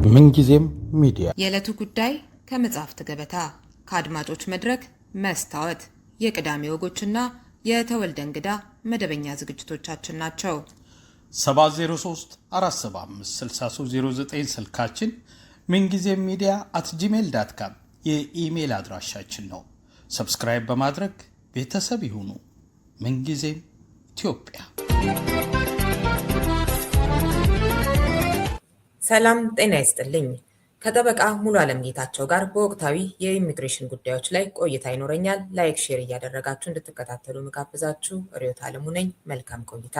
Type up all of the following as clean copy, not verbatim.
ምንጊዜም ሚዲያ የዕለቱ ጉዳይ ከመጽሐፍት ገበታ ከአድማጮች መድረክ መስታወት የቅዳሜ ወጎችና የተወልደ እንግዳ መደበኛ ዝግጅቶቻችን ናቸው። 703 475 6309 ስልካችን፣ ምንጊዜም ሚዲያ @gmail.com የኢሜል አድራሻችን ነው። ሰብስክራይብ በማድረግ ቤተሰብ ይሁኑ። ምንጊዜም ኢትዮጵያ። ሰላም ጤና ይስጥልኝ። ከጠበቃ ሙሉ ዓለም ጌታቸው ጋር በወቅታዊ የኢሚግሬሽን ጉዳዮች ላይ ቆይታ ይኖረኛል። ላይክ፣ ሼር እያደረጋችሁ እንድትከታተሉ ምጋብዛችሁ ርዕዮት ዓለሙ ነኝ። መልካም ቆይታ።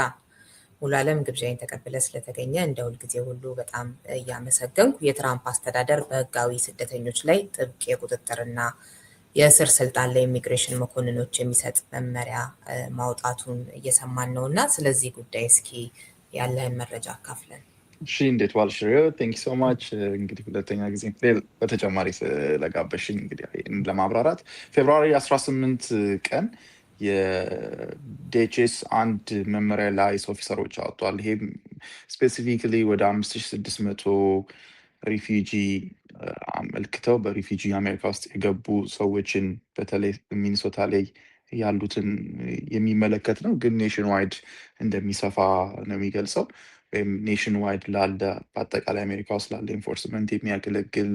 ሙሉ ዓለም ግብዣይን ተቀብለ ስለተገኘ እንደ ሁልጊዜ ሁሉ በጣም እያመሰገንኩ የትራምፕ አስተዳደር በህጋዊ ስደተኞች ላይ ጥብቅ የቁጥጥርና የእስር ስልጣን ለኢሚግሬሽን መኮንኖች የሚሰጥ መመሪያ ማውጣቱን እየሰማን ነው እና ስለዚህ ጉዳይ እስኪ ያለህን መረጃ አካፍለን። እሺ፣ እንዴት ዋልሽ ርዕዮት? ቴንክ ዩ ሶ ማች። እንግዲህ ሁለተኛ ጊዜ በተጨማሪ ስለጋበሽኝ እንግዲህ ለማብራራት ፌብሩዋሪ 18 ቀን የዲኤችኤስ አንድ መመሪያ ለአይስ ኦፊሰሮች አወጥቷል። ይሄም ስፔሲፊካሊ ወደ 5600 ሪፊጂ አመልክተው በሪፊጂ አሜሪካ ውስጥ የገቡ ሰዎችን በተለይ ሚኒሶታ ላይ ያሉትን የሚመለከት ነው። ግን ኔሽን ዋይድ እንደሚሰፋ ነው የሚገልጸው። ወይም ኔሽን ዋይድ ላለ በአጠቃላይ አሜሪካ ውስጥ ላለ ኢንፎርስመንት የሚያገለግል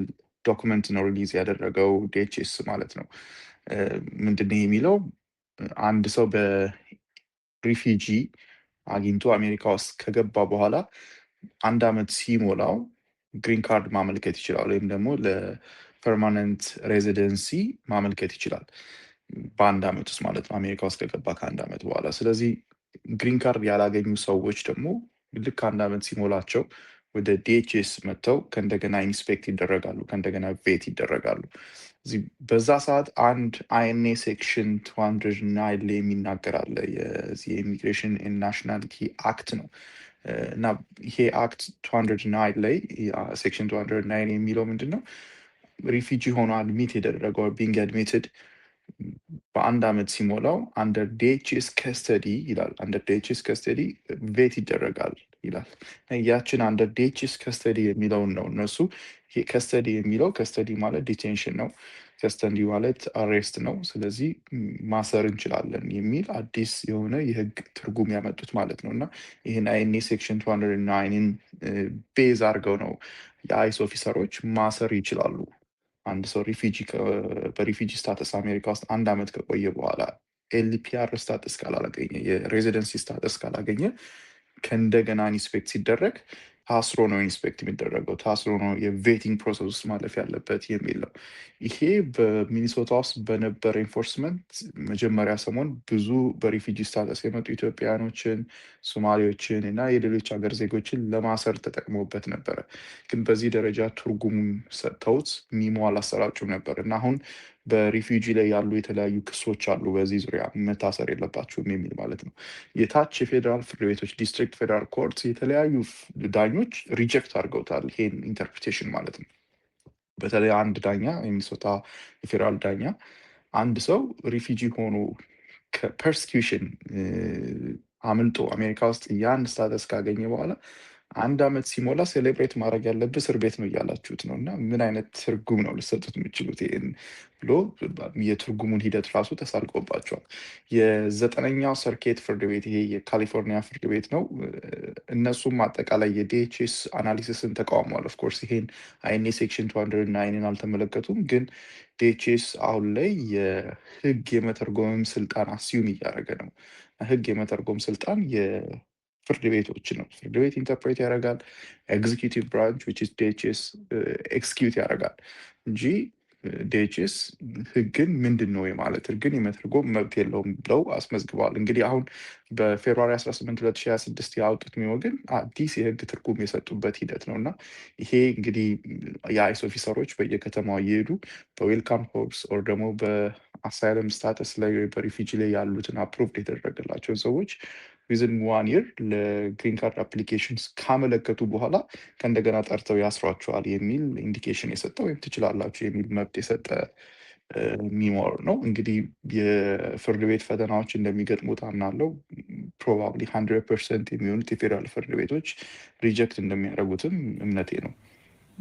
ዶክመንት ነው ሪሊዝ ያደረገው ዲኤችኤስ ማለት ነው። ምንድነው የሚለው? አንድ ሰው በሪፊጂ አግኝቶ አሜሪካ ውስጥ ከገባ በኋላ 1 ዓመት ሲሞላው ግሪን ካርድ ማመልከት ይችላል፣ ወይም ደግሞ ለፐርማነንት ሬዚደንሲ ማመልከት ይችላል በ1 ዓመት ውስጥ ማለት ነው፣ አሜሪካ ውስጥ ከገባ ከ1 ዓመት በኋላ። ስለዚህ ግሪን ካርድ ያላገኙ ሰዎች ደግሞ ልክ 1 ዓመት ሲሞላቸው ወደ ዲኤችኤስ መጥተው ከእንደገና ኢንስፔክት ይደረጋሉ፣ ከእንደገና ቬት ይደረጋሉ። በዛ ሰዓት አንድ አይኤንኤ ሴክሽን 209 ላይ የሚናገር አለ። የኢሚግሬሽን ናሽናሊቲ አክት ነው እና ይሄ አክት 209 ላይ ሴክሽን 209 የሚለው ምንድን ነው? ሪፊጂ ሆኖ አድሚት የተደረገው ቢንግ አድሚትድ በ1 ዓመት ሲሞላው አንደር ዲኤችኤስ ከስተዲ ይላል። አንደር ዲኤችኤስ ከስተዲ ቬት ይደረጋል ይላል። ያችን አንደር ዲኤችኤስ ከስተዲ የሚለውን ነው እነሱ። ከስተዲ የሚለው ከስተዲ ማለት ዲቴንሽን ነው፣ ከስተዲ ማለት አሬስት ነው። ስለዚህ ማሰር እንችላለን የሚል አዲስ የሆነ የህግ ትርጉም ያመጡት ማለት ነው። እና ይህን አይኤንኤ ሴክሽን 209ን ቤዝ አድርገው ነው የአይስ ኦፊሰሮች ማሰር ይችላሉ። አንድ ሰው በሪፊጂ ስታተስ አሜሪካ ውስጥ 1 ዓመት ከቆየ በኋላ ኤልፒአር ስታተስ ካላገኘ፣ የሬዚደንሲ ስታተስ ካላገኘ ከእንደገና ኢንስፔክት ሲደረግ ታስሮ ነው ኢንስፔክት የሚደረገው፣ ታስሮ ነው የቬቲንግ ፕሮሰስ ውስጥ ማለፍ ያለበት የሚል ነው። ይሄ በሚኒሶታ ውስጥ በነበረ ኢንፎርስመንት መጀመሪያ ሰሞን ብዙ በሪፊጂ ስታተስ የመጡ ኢትዮጵያውያኖችን፣ ሶማሌዎችን እና የሌሎች ሀገር ዜጎችን ለማሰር ተጠቅሞበት ነበረ። ግን በዚህ ደረጃ ትርጉሙን ሰጥተውት ሚሞ አላሰራጩም ነበር እና አሁን በሪፊጂ ላይ ያሉ የተለያዩ ክሶች አሉ በዚህ ዙሪያ መታሰር የለባቸውም የሚል ማለት ነው። የታች የፌዴራል ፍርድ ቤቶች ዲስትሪክት ፌዴራል ኮርት የተለያዩ ዳኞች ሪጀክት አድርገውታል ይሄን ኢንተርፕሪቴሽን ማለት ነው። በተለይ አንድ ዳኛ የሚኒሶታ የፌዴራል ዳኛ አንድ ሰው ሪፊጂ ሆኖ ከፐርሲኪውሽን አምልጦ አሜሪካ ውስጥ ያን ስታተስ ካገኘ በኋላ 1 ዓመት ሲሞላ ሴሌብሬት ማድረግ ያለብህ እስር ቤት ነው እያላችሁት ነው እና ምን አይነት ትርጉም ነው ልሰጡት የምችሉት ይህን ብሎ የትርጉሙን ሂደት ራሱ ተሳልቆባቸዋል። የ9ኛው ሰርኬት ፍርድ ቤት፣ ይሄ የካሊፎርኒያ ፍርድ ቤት ነው። እነሱም አጠቃላይ የዲኤችኤስ አናሊሲስን ተቃውሟል። ኦፍኮርስ ይሄን አይኤንኤ ሴክሽን 209ን አልተመለከቱም። ግን ዲኤችኤስ አሁን ላይ የህግ የመተርጎምም ስልጣን አስዩም እያደረገ ነው። ህግ የመተርጎም ስልጣን ፍርድ ቤቶች ነው። ፍርድ ቤት ኢንተርፕሬት ያደርጋል፣ ኤግዚኪዩቲቭ ብራንች ዊች ኢዝ ዲኤችኤስ ኤክስኪዩት ያደርጋል እንጂ ዲኤችኤስ ህግን ምንድን ነው የማለት ህግን የመተርጎም መብት የለውም ብለው አስመዝግበዋል። እንግዲህ አሁን በፌብሩዋሪ 18 2026 ያወጡት ግን አዲስ የህግ ትርጉም የሰጡበት ሂደት ነው እና ይሄ እንግዲህ የአይስ ኦፊሰሮች በየከተማው እየሄዱ በዌልካም ሆፕስ ኦር ደግሞ በአሳይለም ስታተስ ላይ በሪፊጂ ላይ ያሉትን አፕሮቭድ የተደረገላቸውን ሰዎች ዊዝን 1 year ለግሪን ካርድ አፕሊኬሽንስ ካመለከቱ በኋላ ከእንደገና ጠርተው ያስሯቸዋል የሚል ኢንዲኬሽን የሰጠ ወይም ትችላላችሁ የሚል መብት የሰጠ ሚሞር ነው። እንግዲህ የፍርድ ቤት ፈተናዎች እንደሚገጥሙት አምናለው። ፕሮባብሊ 100% የሚሆኑት የፌዴራል ፍርድ ቤቶች ሪጀክት እንደሚያደርጉትም እምነቴ ነው።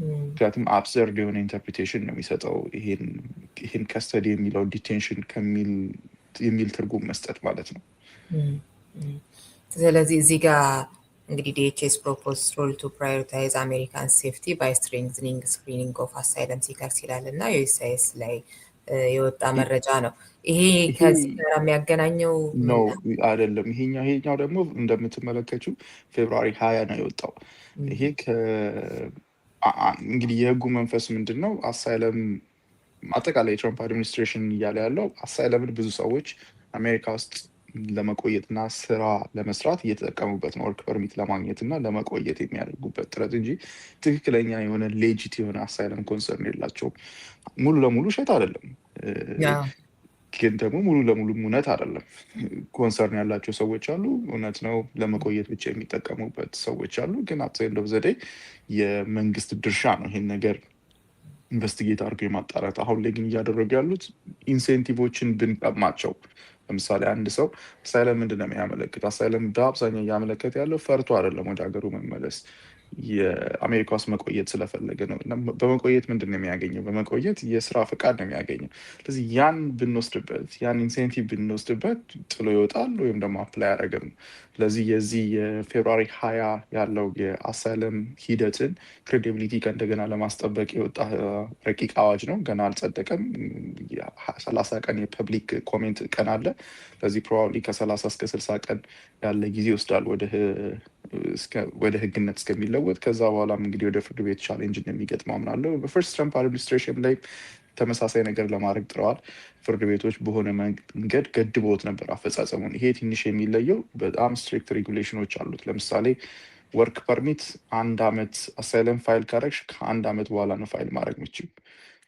ምክንያቱም አብሰርድ የሆነ ኢንተርፕሪቴሽን ነው የሚሰጠው ይሄን ከስተዲ የሚለው ዲቴንሽን የሚል ትርጉም መስጠት ማለት ነው። ስለዚህ እዚህ ጋር እንግዲህ ዲኤችኤስ ፕሮፖዝ ሮል ቱ ፕራዮሪታይዝ አሜሪካን ሴፍቲ ባይ ስትሬንግዝኒንግ ስክሪኒንግ ኦፍ አሳይለም ሲከርስ ይላል እና ዩኤስሲአይኤስ ላይ የወጣ መረጃ ነው። ይሄ ከዚህ ጋር የሚያገናኘው ነው አይደለም። ይሄኛው ደግሞ እንደምትመለከችው ፌብሩዋሪ 20 ነው የወጣው። ይሄ እንግዲህ የህጉ መንፈስ ምንድን ነው? አሳይለም አጠቃላይ የትራምፕ አድሚኒስትሬሽን እያለ ያለው አሳይለምን ብዙ ሰዎች አሜሪካ ውስጥ ለመቆየትና ስራ ለመስራት እየተጠቀሙበት ነው፣ ወርክ ፐርሚት ለማግኘት እና ለመቆየት የሚያደርጉበት ጥረት እንጂ ትክክለኛ የሆነ ሌጂት የሆነ አሳይለም ኮንሰርን የላቸውም። ሙሉ ለሙሉ ውሸት አይደለም፣ ግን ደግሞ ሙሉ ለሙሉ እውነት አይደለም። ኮንሰርን ያላቸው ሰዎች አሉ፣ እውነት ነው። ለመቆየት ብቻ የሚጠቀሙበት ሰዎች አሉ። ግን አብዛኛው ዘዴ የመንግስት ድርሻ ነው ይሄን ነገር ኢንቨስቲጌት አድርገው የማጣራት። አሁን ላይ ግን እያደረጉ ያሉት ኢንሴንቲቮችን ብንቀማቸው፣ ለምሳሌ አንድ ሰው አሳይለም ምንድን ነው የሚያመለክት? አሳይለም በአብዛኛው እያመለከተ ያለው ፈርቶ አይደለም ወደ ሀገሩ መመለስ፣ የአሜሪካ ውስጥ መቆየት ስለፈለገ ነው። በመቆየት ምንድን ነው የሚያገኘው? በመቆየት የስራ ፈቃድ ነው የሚያገኘው። ስለዚህ ያን ብንወስድበት፣ ያን ኢንሴንቲቭ ብንወስድበት ጥሎ ይወጣል ወይም ደግሞ አፕላይ አያደርግም። ስለዚህ የዚህ የፌብሩዋሪ 20 ያለው የአሳይለም ሂደትን ክሬዲቢሊቲ ከእንደገና ለማስጠበቅ የወጣ ረቂቅ አዋጅ ነው። ገና አልጸደቀም። 30 ቀን የፐብሊክ ኮሜንት ቀን አለ። ስለዚህ ፕሮባብሊ ከ30 እስከ 60 ቀን ያለ ጊዜ ይወስዳል ወደ ህግነት እስከሚለወጥ። ከዛ በኋላም እንግዲህ ወደ ፍርድ ቤት ቻሌንጅ እንደሚገጥም አምናለሁ። በፈርስት ትራምፕ አድሚኒስትሬሽን ላይ ተመሳሳይ ነገር ለማድረግ ጥረዋል። ፍርድ ቤቶች በሆነ መንገድ ገድቦት ነበር አፈጻጸሙን። ይሄ ትንሽ የሚለየው በጣም ስትሪክት ሬጉሌሽኖች አሉት። ለምሳሌ ወርክ ፐርሚት 1 ዓመት አሳይለም ፋይል ካረግሽ ከ1 ዓመት በኋላ ነው ፋይል ማድረግ ምችል።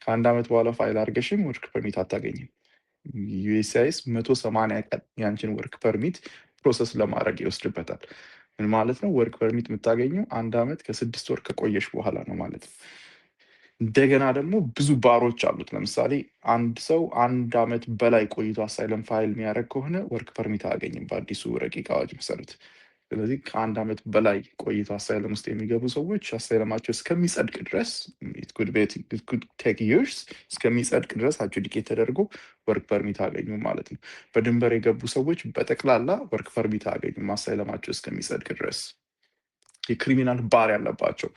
ከ1 ዓመት በኋላ ፋይል አድርገሽም ወርክ ፐርሚት አታገኝም። ዩኤስሲአይኤስ 180 ቀን ያንችን ወርክ ፐርሚት ፕሮሰስ ለማድረግ ይወስድበታል። ምን ማለት ነው? ወርክ ፐርሚት የምታገኘው 1 ዓመት ከ6 ወር ከቆየሽ በኋላ ነው ማለት ነው። እንደገና ደግሞ ብዙ ባሮች አሉት። ለምሳሌ አንድ ሰው 1 ዓመት በላይ ቆይቶ አሳይለም ፋይል የሚያደርግ ከሆነ ወርክ ፐርሚት አያገኝም በአዲሱ ረቂቅ አዋጅ መሰረት። ስለዚህ ከ1 ዓመት በላይ ቆይቶ አሳይለም ውስጥ የሚገቡ ሰዎች አሳይለማቸው እስከሚጸድቅ ድረስ እስከሚጸድቅ ድረስ አጁዲኬት ተደርጎ ወርክ ፐርሚት አገኙ ማለት ነው። በድንበር የገቡ ሰዎች በጠቅላላ ወርክ ፐርሚት አገኙም አሳይለማቸው እስከሚጸድቅ ድረስ። የክሪሚናል ባር ያለባቸው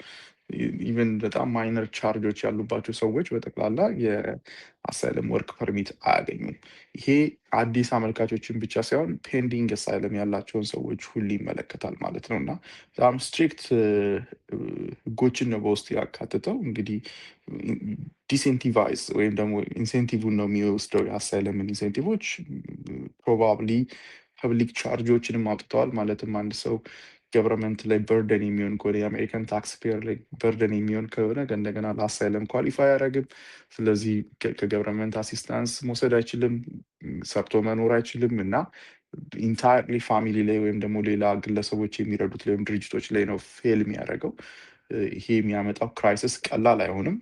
ኢቨን በጣም ማይነር ቻርጆች ያሉባቸው ሰዎች በጠቅላላ የአሳይለም ወርክ ፐርሚት አያገኙም። ይሄ አዲስ አመልካቾችን ብቻ ሳይሆን ፔንዲንግ አሳይለም ያላቸውን ሰዎች ሁሉ ይመለከታል ማለት ነው እና በጣም ስትሪክት ህጎችን ነው በውስጥ ያካትተው። እንግዲህ ዲስኢንቲቫይዝ ወይም ደግሞ ኢንሴንቲቭን ነው የሚወስደው። የአሳይለምን ኢንሴንቲቮች ፕሮባብሊ ፐብሊክ ቻርጆችንም አውጥተዋል። ማለትም አንድ ሰው ገቨርንመንት ላይ በርደን የሚሆን ከሆነ የአሜሪካን ታክስ ፔየር ላይ በርደን የሚሆን ከሆነ እንደገና ለአሳይለም ኳሊፋይ አያደርግም። ስለዚህ ከገቨርንመንት አሲስታንስ መውሰድ አይችልም፣ ሰርቶ መኖር አይችልም እና ኢንታይርሊ ፋሚሊ ላይ ወይም ደግሞ ሌላ ግለሰቦች የሚረዱት ላይ ወይም ድርጅቶች ላይ ነው ፌል የሚያደርገው። ይሄ የሚያመጣው ክራይሲስ ቀላል አይሆንም።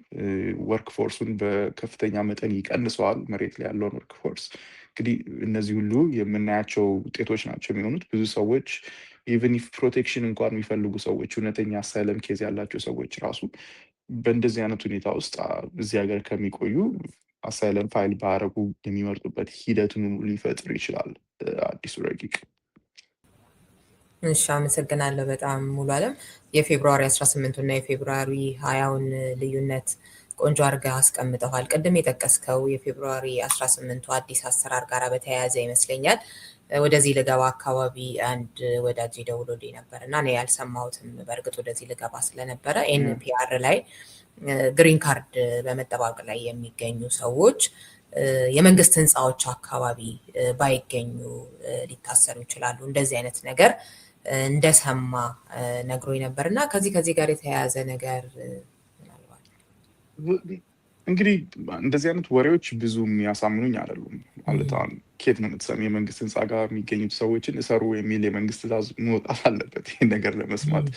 ወርክ ፎርሱን በከፍተኛ መጠን ይቀንሰዋል፣ መሬት ላይ ያለውን ወርክ ፎርስ። እንግዲህ እነዚህ ሁሉ የምናያቸው ውጤቶች ናቸው የሚሆኑት። ብዙ ሰዎች ኢቨን ኢፍ ፕሮቴክሽን እንኳን የሚፈልጉ ሰዎች፣ እውነተኛ አሳይለም ኬዝ ያላቸው ሰዎች ራሱ በእንደዚህ አይነት ሁኔታ ውስጥ እዚህ ሀገር ከሚቆዩ አሳይለም ፋይል ባያደርጉ የሚመርጡበት ሂደቱን ሊፈጥር ይችላል አዲሱ ረቂቅ። እሺ፣ አመሰግናለሁ በጣም ሙሉ አለም። የፌብሩዋሪ 18 እና የፌብሩዋሪ 20ውን ልዩነት ቆንጆ አድርገህ አስቀምጠዋል። ቅድም የጠቀስከው የፌብሩዋሪ 18ቱ አዲስ አሰራር ጋር በተያያዘ ይመስለኛል ወደዚህ ልገባ አካባቢ አንድ ወዳጅ ደውሎልኝ ነበር እና እኔ ያልሰማሁትም በእርግጥ ወደዚህ ልገባ ስለነበረ ኤንፒአር ላይ ግሪን ካርድ በመጠባበቅ ላይ የሚገኙ ሰዎች የመንግስት ህንፃዎች አካባቢ ባይገኙ ሊታሰሩ ይችላሉ፣ እንደዚህ አይነት ነገር እንደሰማ ነግሮኝ ነበር እና ከዚህ ጋር የተያያዘ ነገር ምናልባት እንግዲህ እንደዚህ አይነት ወሬዎች ብዙ የሚያሳምኑኝ አይደሉም። ማለት አሁን ኬት ነው የምትሰሚ? የመንግስት ህንፃ ጋር የሚገኙት ሰዎችን እሰሩ የሚል የመንግስት ትዕዛዝ መውጣት አለበት ይህን ነገር ለመስማት።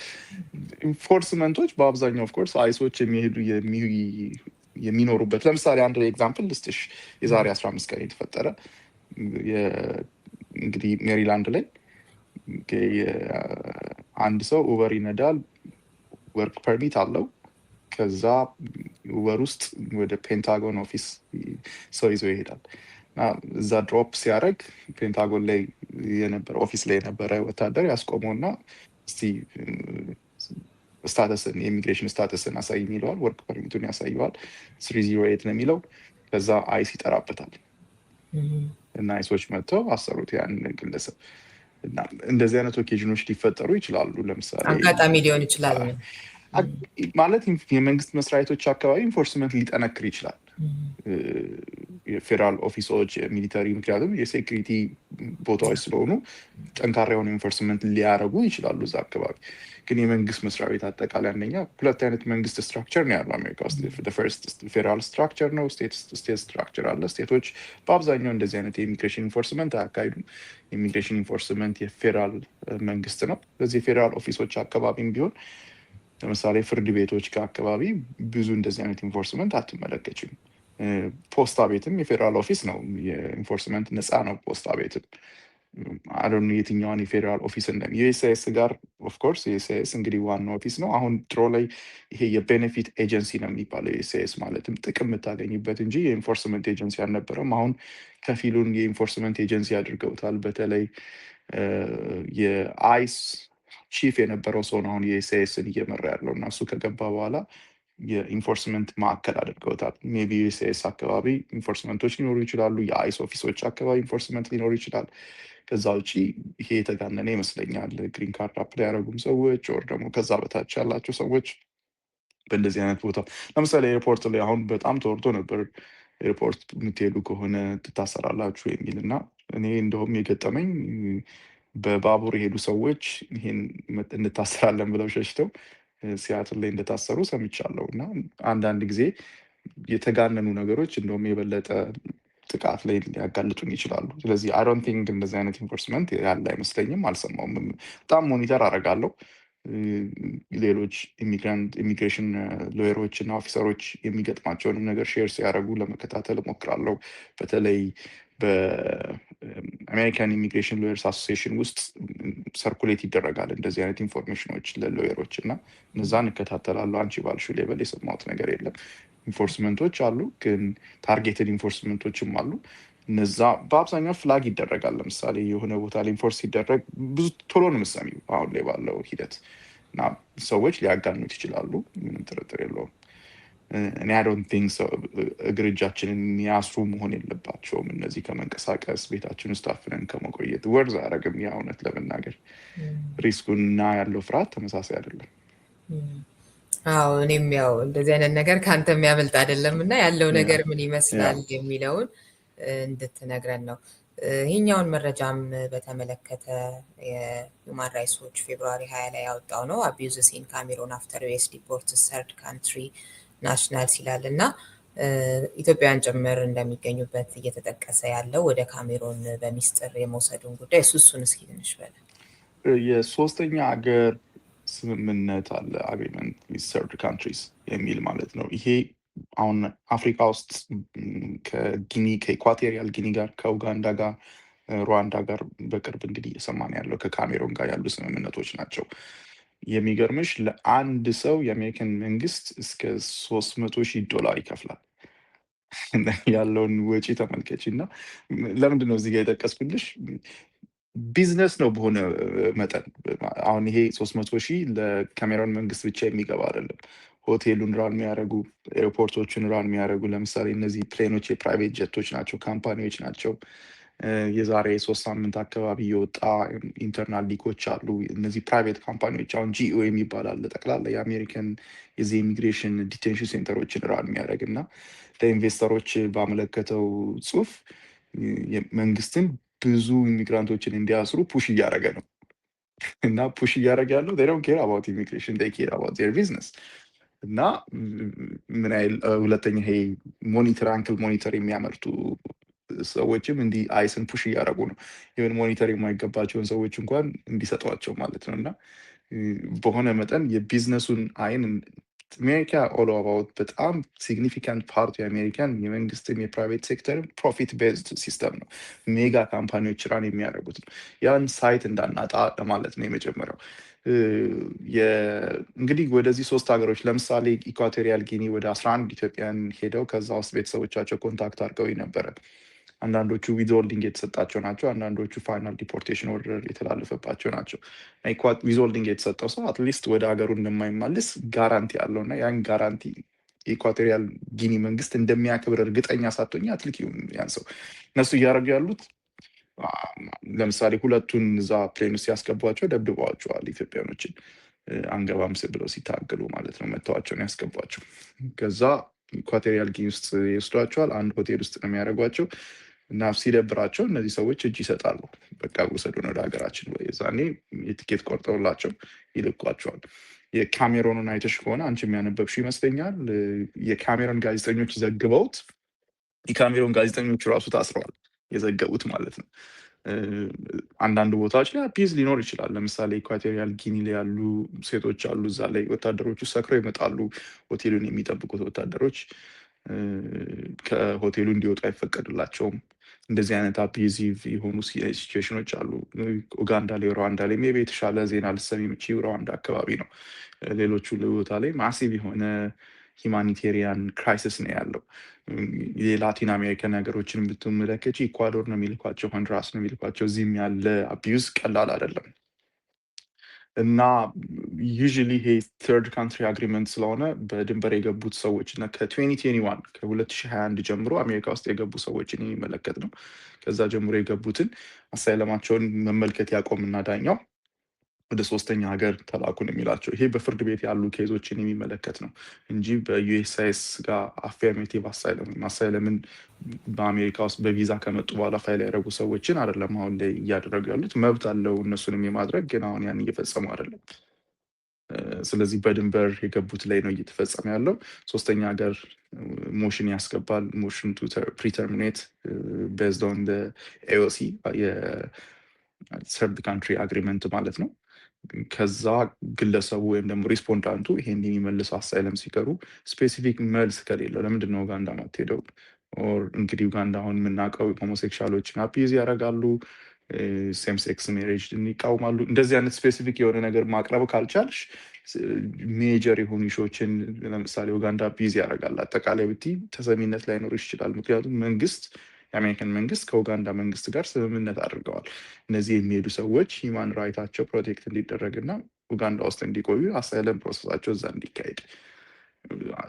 ኢንፎርስመንቶች በአብዛኛው ኦፍኮርስ አይሶች የሚኖሩበት ለምሳሌ አንድ ኤግዛምፕል ልስጥሽ። የዛሬ 15 ቀን የተፈጠረ እንግዲህ ሜሪላንድ ላይ አንድ ሰው ኡበር ይነዳል፣ ወርክ ፐርሚት አለው። ከዛ ወር ውስጥ ወደ ፔንታጎን ኦፊስ ሰው ይዞ ይሄዳል እና እዛ ድሮፕ ሲያደርግ ፔንታጎን ላይ የነበረ ኦፊስ ላይ የነበረ ወታደር ያስቆመውና እስቲ ስታተስን የኢሚግሬሽን ስታተስን አሳይኝ ይለዋል። ወርክ ፐርሚቱን ያሳየዋል። 308 ነው የሚለው። ከዛ አይስ ይጠራበታል እና አይሶች መጥተው አሰሩት ያን ግለሰብ። እና እንደዚህ አይነት ኦኬዥኖች ሊፈጠሩ ይችላሉ። ለምሳሌ አጋጣሚ ሊሆን ይችላል ማለት የመንግስት መስሪያ ቤቶች አካባቢ ኢንፎርስመንት ሊጠነክር ይችላል። የፌዴራል ኦፊሶች፣ ሚሊተሪ፣ ምክንያቱም የሴኩሪቲ ቦታዎች ስለሆኑ ጠንካራ የሆነ ኢንፎርስመንት ሊያደርጉ ይችላሉ እዛ አካባቢ። ግን የመንግስት መስሪያ ቤት አጠቃላይ አንደኛ 2 አይነት መንግስት ስትራክቸር ነው ያለው አሜሪካ ውስጥ። ፈርስት ፌዴራል ስትራክቸር ነው፣ ስቴት ስትራክቸር አለ። ስቴቶች በአብዛኛው እንደዚህ አይነት የኢሚግሬሽን ኢንፎርስመንት አያካሂዱም። ኢሚግሬሽን ኢንፎርስመንት የፌዴራል መንግስት ነው። ስለዚህ የፌዴራል ኦፊሶች አካባቢም ቢሆን ለምሳሌ ፍርድ ቤቶች አካባቢ ብዙ እንደዚህ አይነት ኢንፎርስመንት አትመለከችም። ፖስታ ቤትም የፌዴራል ኦፊስ ነው፣ የኢንፎርስመንት ነፃ ነው ፖስታ ቤትም። አሁን የትኛውን የፌዴራል ኦፊስ እንደም ዩኤስሲአይኤስ ጋር ኦፍኮርስ ዩኤስሲአይኤስ እንግዲህ ዋና ኦፊስ ነው። አሁን ድሮ ላይ ይሄ የቤኔፊት ኤጀንሲ ነው የሚባለው ዩኤስሲአይኤስ ማለትም ጥቅም የምታገኝበት እንጂ የኢንፎርስመንት ኤጀንሲ አልነበረም። አሁን ከፊሉን የኢንፎርስመንት ኤጀንሲ አድርገውታል። በተለይ የአይስ ቺፍ የነበረው ሰው ነው አሁን የዩኤስሲአይኤስን እየመራ ያለው እና እሱ ከገባ በኋላ የኢንፎርስመንት ማዕከል አድርገውታል። ሜይ ቢ ዩኤስሲአይኤስ አካባቢ ኢንፎርስመንቶች ሊኖሩ ይችላሉ። የአይስ ኦፊሶች አካባቢ ኢንፎርስመንት ሊኖሩ ይችላል። ከዛ ውጭ ይሄ የተጋነነ ይመስለኛል። ግሪን ካርድ አፕላይ ያደረጉም ሰዎች ወር ደግሞ ከዛ በታች ያላቸው ሰዎች በእንደዚህ አይነት ቦታ ለምሳሌ ኤርፖርት ላይ አሁን በጣም ተወርቶ ነበር ኤርፖርት የምትሄዱ ከሆነ ትታሰራላችሁ የሚል እና እኔ እንደውም የገጠመኝ በባቡር የሄዱ ሰዎች ይሄን እንታሰራለን ብለው ሸሽተው ሲያትል ላይ እንደታሰሩ ሰምቻለሁ። እና አንዳንድ ጊዜ የተጋነኑ ነገሮች እንደውም የበለጠ ጥቃት ላይ ሊያጋልጡን ይችላሉ። ስለዚህ አይ ዶንት ቲንክ እንደዚህ አይነት ኢንፎርስመንት ያለ አይመስለኝም፣ አልሰማውም። በጣም ሞኒተር አደርጋለሁ። ሌሎች ኢሚግሬሽን ሎየሮች እና ኦፊሰሮች የሚገጥማቸውንም ነገር ሼር ሲያደርጉ ለመከታተል እሞክራለሁ። በተለይ በአሜሪካን ኢሚግሬሽን ሎየርስ አሶሲዬሽን ውስጥ ሰርኩሌት ይደረጋል እንደዚህ አይነት ኢንፎርሜሽኖች ለሎየሮች እና እነዛን እከታተላለሁ። አንቺ ባልሽው ሌቨል የሰማሁት ነገር የለም። ኢንፎርስመንቶች አሉ፣ ግን ታርጌትድ ኢንፎርስመንቶችም አሉ። እነዛ በአብዛኛው ፍላግ ይደረጋል። ለምሳሌ የሆነ ቦታ ላይ ኢንፎርስ ሲደረግ ብዙ ቶሎ ነው የምትሰሚው አሁን ላይ ባለው ሂደት እና ሰዎች ሊያጋኑት ይችላሉ፣ ምንም ጥርጥር የለውም። እኔ አይ ዶንት ቲንክ እግር እጃችንን የሚያስሩ መሆን የለባቸውም። እነዚህ ከመንቀሳቀስ ቤታችን ውስጥ አፍነን ከመቆየት ወርዝ አያደርግም። ያ እውነት ለመናገር ሪስኩን እና ያለው ፍርሃት ተመሳሳይ አይደለም። አዎ እኔም ያው እንደዚህ አይነት ነገር ከአንተ የሚያመልጥ አይደለም እና ያለው ነገር ምን ይመስላል የሚለውን እንድትነግረን ነው። ይህኛውን መረጃም በተመለከተ የሁማን ራይትስ ዎች ፌብሩዋሪ 20 ላይ ያወጣው ነው። አቢዩዝስ ኢን ካሜሮን አፍተር ዩኤስ ዲፖርት ሰርድ ካንትሪ ናሽናልስ ይላል እና ኢትዮጵያውያን ጭምር እንደሚገኙበት እየተጠቀሰ ያለው ወደ ካሜሮን በሚስጥር የመውሰዱን ጉዳይ እሱን እስኪ ትንሽ በለ። የሶስተኛ ሀገር ስምምነት አለ፣ አግሪመንት ዊዝ ሰርድ ካንትሪስ የሚል ማለት ነው። ይሄ አሁን አፍሪካ ውስጥ ከጊኒ ከኢኳቶሪያል ጊኒ ጋር ከኡጋንዳ ጋር ሩዋንዳ ጋር በቅርብ እንግዲህ እየሰማን ያለው ከካሜሮን ጋር ያሉ ስምምነቶች ናቸው። የሚገርምሽ ለአንድ ሰው የአሜሪካን መንግስት እስከ $300,000 ይከፍላል። ያለውን ወጪ ተመልከች። እና ለምንድን ነው እዚህ ጋር የጠቀስኩልሽ? ቢዝነስ ነው በሆነ መጠን። አሁን ይሄ 300,000 ለካሜሮን መንግስት ብቻ የሚገባ አይደለም። ሆቴሉን ራን የሚያደርጉ ኤርፖርቶችን ራን የሚያደርጉ ለምሳሌ እነዚህ ፕሌኖች የፕራይቬት ጀቶች ናቸው፣ ካምፓኒዎች ናቸው። የዛሬ 3 ሳምንት አካባቢ የወጣ ኢንተርናል ሊኮች አሉ። እነዚህ ፕራይቬት ካምፓኒዎች አሁን ጂኦ የሚባል አለ፣ ጠቅላላ የአሜሪካን የዚህ ኢሚግሬሽን ዲቴንሽን ሴንተሮችን ራን የሚያደርግ እና ለኢንቨስተሮች ባመለከተው ጽሁፍ መንግስትን ብዙ ኢሚግራንቶችን እንዲያስሩ ፑሽ እያደረገ ነው። እና ፑሽ እያደረገ ያለው they don't care about immigration, they care about their business። እና ምን ያህል ሁለተኛ ይሄ አንክል ሞኒተር የሚያመርቱ ሰዎችም እንዲህ አይስን ፑሽ እያደረጉ ነው። ይህን ሞኒተር የማይገባቸውን ሰዎች እንኳን እንዲሰጧቸው ማለት ነው። እና በሆነ መጠን የቢዝነሱን አይን አሜሪካ ኦል አባውት በጣም ሲግኒፊካንት ፓርቱ የአሜሪካን የመንግስትም የፕራይቬት ሴክተርም ፕሮፊት ቤዝድ ሲስተም ነው። ሜጋ ካምፓኒዎች ራን የሚያደርጉት ነው። ያን ሳይት እንዳናጣ ለማለት ነው የመጀመሪያው። እንግዲህ ወደዚህ 3 ሀገሮች ለምሳሌ ኢኳቶሪያል ጊኒ ወደ 11 ኢትዮጵያን ሄደው ከዛ ውስጥ ቤተሰቦቻቸው ኮንታክት አድርገው ነበረ። አንዳንዶቹ ዊዝሆልዲንግ የተሰጣቸው ናቸው። አንዳንዶቹ ፋይናል ዲፖርቴሽን ኦርደር የተላለፈባቸው ናቸው። ዊዝሆልዲንግ የተሰጠው ሰው አትሊስት ወደ ሀገሩ እንደማይመልስ ጋራንቲ አለው እና ያን ጋራንቲ የኢኳቶሪያል ጊኒ መንግስት እንደሚያክብር እርግጠኛ ሳትሆኝ አትልኪውም ያን ሰው። እነሱ እያደረጉ ያሉት ለምሳሌ ሁለቱን እዛ ፕሌን ውስጥ ያስገቧቸው ደብድበዋቸዋል። ኢትዮጵያኖችን አንገባም ብለው ሲታገሉ ማለት ነው መተዋቸውን ያስገቧቸው። ከዛ ኢኳቶሪያል ጊኒ ውስጥ ይወስዷቸዋል። አንድ ሆቴል ውስጥ ነው የሚያደርጓቸው እና ሲደብራቸው እነዚህ ሰዎች እጅ ይሰጣሉ። በቃ ውሰዱን ወደ ሀገራችን። ዛኔ የትኬት ቆርጠውላቸው ይልቋቸዋል። የካሜሮንን አይተሽ ከሆነ አንቺ የሚያነበብሽው ይመስለኛል። የካሜሮን ጋዜጠኞች ዘግበውት የካሜሮን ጋዜጠኞቹ ራሱ ታስረዋል የዘገቡት ማለት ነው። አንዳንድ ቦታዎች ላይ አፒዝ ሊኖር ይችላል። ለምሳሌ ኢኳቶሪያል ጊኒ ላይ ያሉ ሴቶች አሉ። እዛ ላይ ወታደሮቹ ሰክረው ይመጣሉ። ሆቴሉን የሚጠብቁት ወታደሮች ከሆቴሉ እንዲወጡ አይፈቀድላቸውም። እንደዚህ አይነት አቢዚቭ የሆኑ ሲቹዌሽኖች አሉ። ኡጋንዳ ላይ፣ ሩዋንዳ ላይ ሜይ ቢ የተሻለ ዜና ልትሰሚ የምችይው ሩዋንዳ አካባቢ ነው። ሌሎቹ ቦታ ላይ ማሲቭ የሆነ ሂማኒቴሪያን ክራይሲስ ነው ያለው። የላቲን አሜሪካን ሀገሮችን ብትመለከች ኢኳዶር ነው የሚልኳቸው፣ ሆንዱራስ ነው የሚልኳቸው። እዚህም ያለ አቢዩዝ ቀላል አይደለም እና ዩዥሊ ይሄ ተርድ ካንትሪ አግሪመንት ስለሆነ በድንበር የገቡት ሰዎች እና ከ2021 ከ2021 ጀምሮ አሜሪካ ውስጥ የገቡ ሰዎችን የሚመለከት ነው። ከዛ ጀምሮ የገቡትን አሳይለማቸውን መመልከት ያቆምና ዳኛው ወደ 3ኛ ሀገር ተላኩን የሚላቸው። ይሄ በፍርድ ቤት ያሉ ኬዞችን የሚመለከት ነው እንጂ በዩኤስሲአይኤስ ጋር አፌርሜቲቭ አሳይለምን በአሜሪካ ውስጥ በቪዛ ከመጡ በኋላ ፋይል ያደረጉ ሰዎችን አይደለም አሁን ላይ እያደረጉ ያሉት። መብት አለው እነሱንም የማድረግ ግን አሁን ያን እየፈጸሙ አይደለም። ስለዚህ በድንበር የገቡት ላይ ነው እየተፈጸመ ያለው። 3ኛ ሀገር ሞሽን ያስገባል። ሞሽን ቱ ፕሪተርሚኔት ቤዝድ ኦን ኤኦሲ የሰርድ ካንትሪ አግሪመንት ማለት ነው። ከዛ ግለሰቡ ወይም ደግሞ ሪስፖንዳንቱ ይሄን የሚመልሰው አሳይለም ሲቀሩ ስፔሲፊክ መልስ ከሌለው ለምንድን ነው ኡጋንዳ ማትሄደው? እንግዲህ ኡጋንዳ አሁን የምናውቀው ሆሞሴክሹዋሎችን አፒዝ ያደርጋሉ፣ ሴም ሴክስ ሜሬጅ ይቃወማሉ። እንደዚህ አይነት ስፔሲፊክ የሆነ ነገር ማቅረብ ካልቻልሽ ሜጀር የሆኑ ሾዎችን ለምሳሌ ኡጋንዳ አፒዝ ያደርጋል አጠቃላይ ብቲ ተሰሚነት ላይኖር ይችላል። ምክንያቱም የአሜሪካን መንግስት ከኡጋንዳ መንግስት ጋር ስምምነት አድርገዋል። እነዚህ የሚሄዱ ሰዎች ሂማን ራይታቸው ፕሮቴክት እንዲደረግና ኡጋንዳ ውስጥ እንዲቆዩ አሳይለም ፕሮሰሳቸው እዛ እንዲካሄድ፣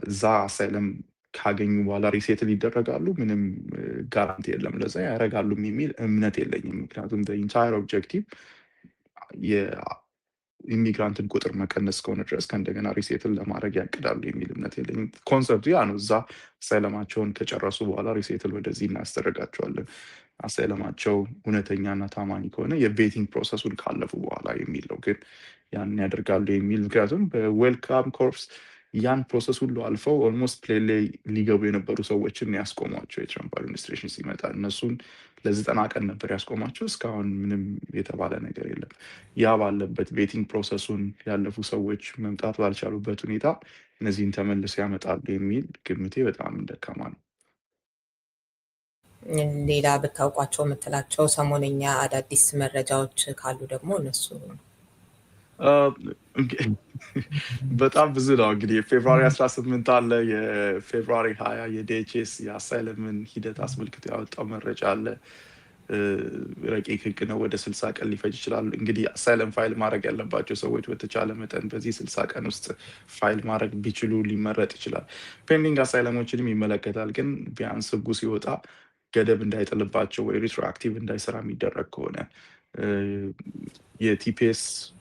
እዛ አሳይለም ካገኙ በኋላ ሪሴትል ይደረጋሉ። ምንም ጋራንቲ የለም ለዛ ያደርጋሉም የሚል እምነት የለኝም። ምክንያቱም ኢንታየር ኦብጀክቲቭ የኢሚግራንትን ቁጥር መቀነስ ከሆነ ድረስ ከእንደገና ሪሴትል ለማድረግ ያቅዳሉ የሚል እምነት የለኝም። ኮንሰፕቱ ያ ነው። እዛ አሳይለማቸውን ከጨረሱ በኋላ ሪሴትል ወደዚህ እናስደረጋቸዋለን። አሳይለማቸው እውነተኛና ታማኒ ከሆነ የቤቲንግ ፕሮሰሱን ካለፉ በኋላ የሚል ነው። ግን ያንን ያደርጋሉ የሚል ምክንያቱም በዌልካም ኮርፕስ ያን ፕሮሰስ ሁሉ አልፈው ኦልሞስት ፕሌን ላይ ሊገቡ የነበሩ ሰዎችን ያስቆሟቸው የትራምፕ አድሚኒስትሬሽን ሲመጣ። እነሱን ለ90 ቀን ነበር ያስቆሟቸው። እስካሁን ምንም የተባለ ነገር የለም። ያ ባለበት ቤቲንግ ፕሮሰሱን ያለፉ ሰዎች መምጣት ባልቻሉበት ሁኔታ እነዚህን ተመልሰው ያመጣሉ የሚል ግምቴ በጣም ደካማ ነው። ሌላ ብታውቋቸው የምትላቸው ሰሞነኛ አዳዲስ መረጃዎች ካሉ ደግሞ እነሱ በጣም ብዙ ነው። እንግዲህ የፌብሩዋሪ 18 አለ፣ የፌብሩዋሪ 20 የዲኤችኤስ የአሳይለምን ሂደት አስመልክቶ ያወጣው መረጃ አለ። ረቂቅ ህግ ነው። ወደ 60 ቀን ሊፈጅ ይችላል። እንግዲህ አሳይለም ፋይል ማድረግ ያለባቸው ሰዎች በተቻለ መጠን በዚህ 60 ቀን ውስጥ ፋይል ማድረግ ቢችሉ ሊመረጥ ይችላል። ፔንዲንግ አሳይለሞችንም ይመለከታል። ግን ቢያንስ ህጉ ሲወጣ ገደብ እንዳይጥልባቸው ወይ ሪትሮአክቲቭ እንዳይሰራ የሚደረግ ከሆነ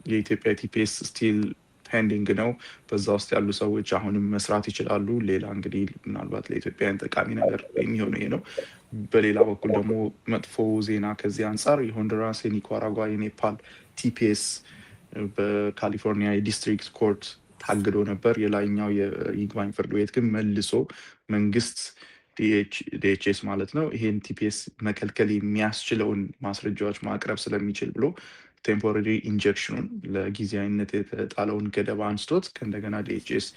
የኢትዮጵያ ቲፒኤስ ስቲል ፔንዲንግ ነው። በዛ ውስጥ ያሉ ሰዎች አሁንም መስራት ይችላሉ። ሌላ እንግዲህ ምናልባት ለኢትዮጵያውያን ጠቃሚ ነገር የሚሆነው ይሄ ነው። በሌላ በኩል ደግሞ መጥፎ ዜና ከዚህ አንጻር የሆንዱራስ፣ የኒካራጓ፣ የኔፓል ቲፒኤስ በካሊፎርኒያ የዲስትሪክት ኮርት ታግዶ ነበር። የላይኛው የይግባኝ ፍርድ ቤት ግን መልሶ መንግስት ዲኤችኤስ ማለት ነው ይሄን ቲፒኤስ መከልከል የሚያስችለውን ማስረጃዎች ማቅረብ ስለሚችል ብሎ ቴምፖራሪ ኢንጀክሽኑን ለጊዜያዊነት የተጣለውን ገደብ አንስቶት ከእንደገና ዲኤችኤስ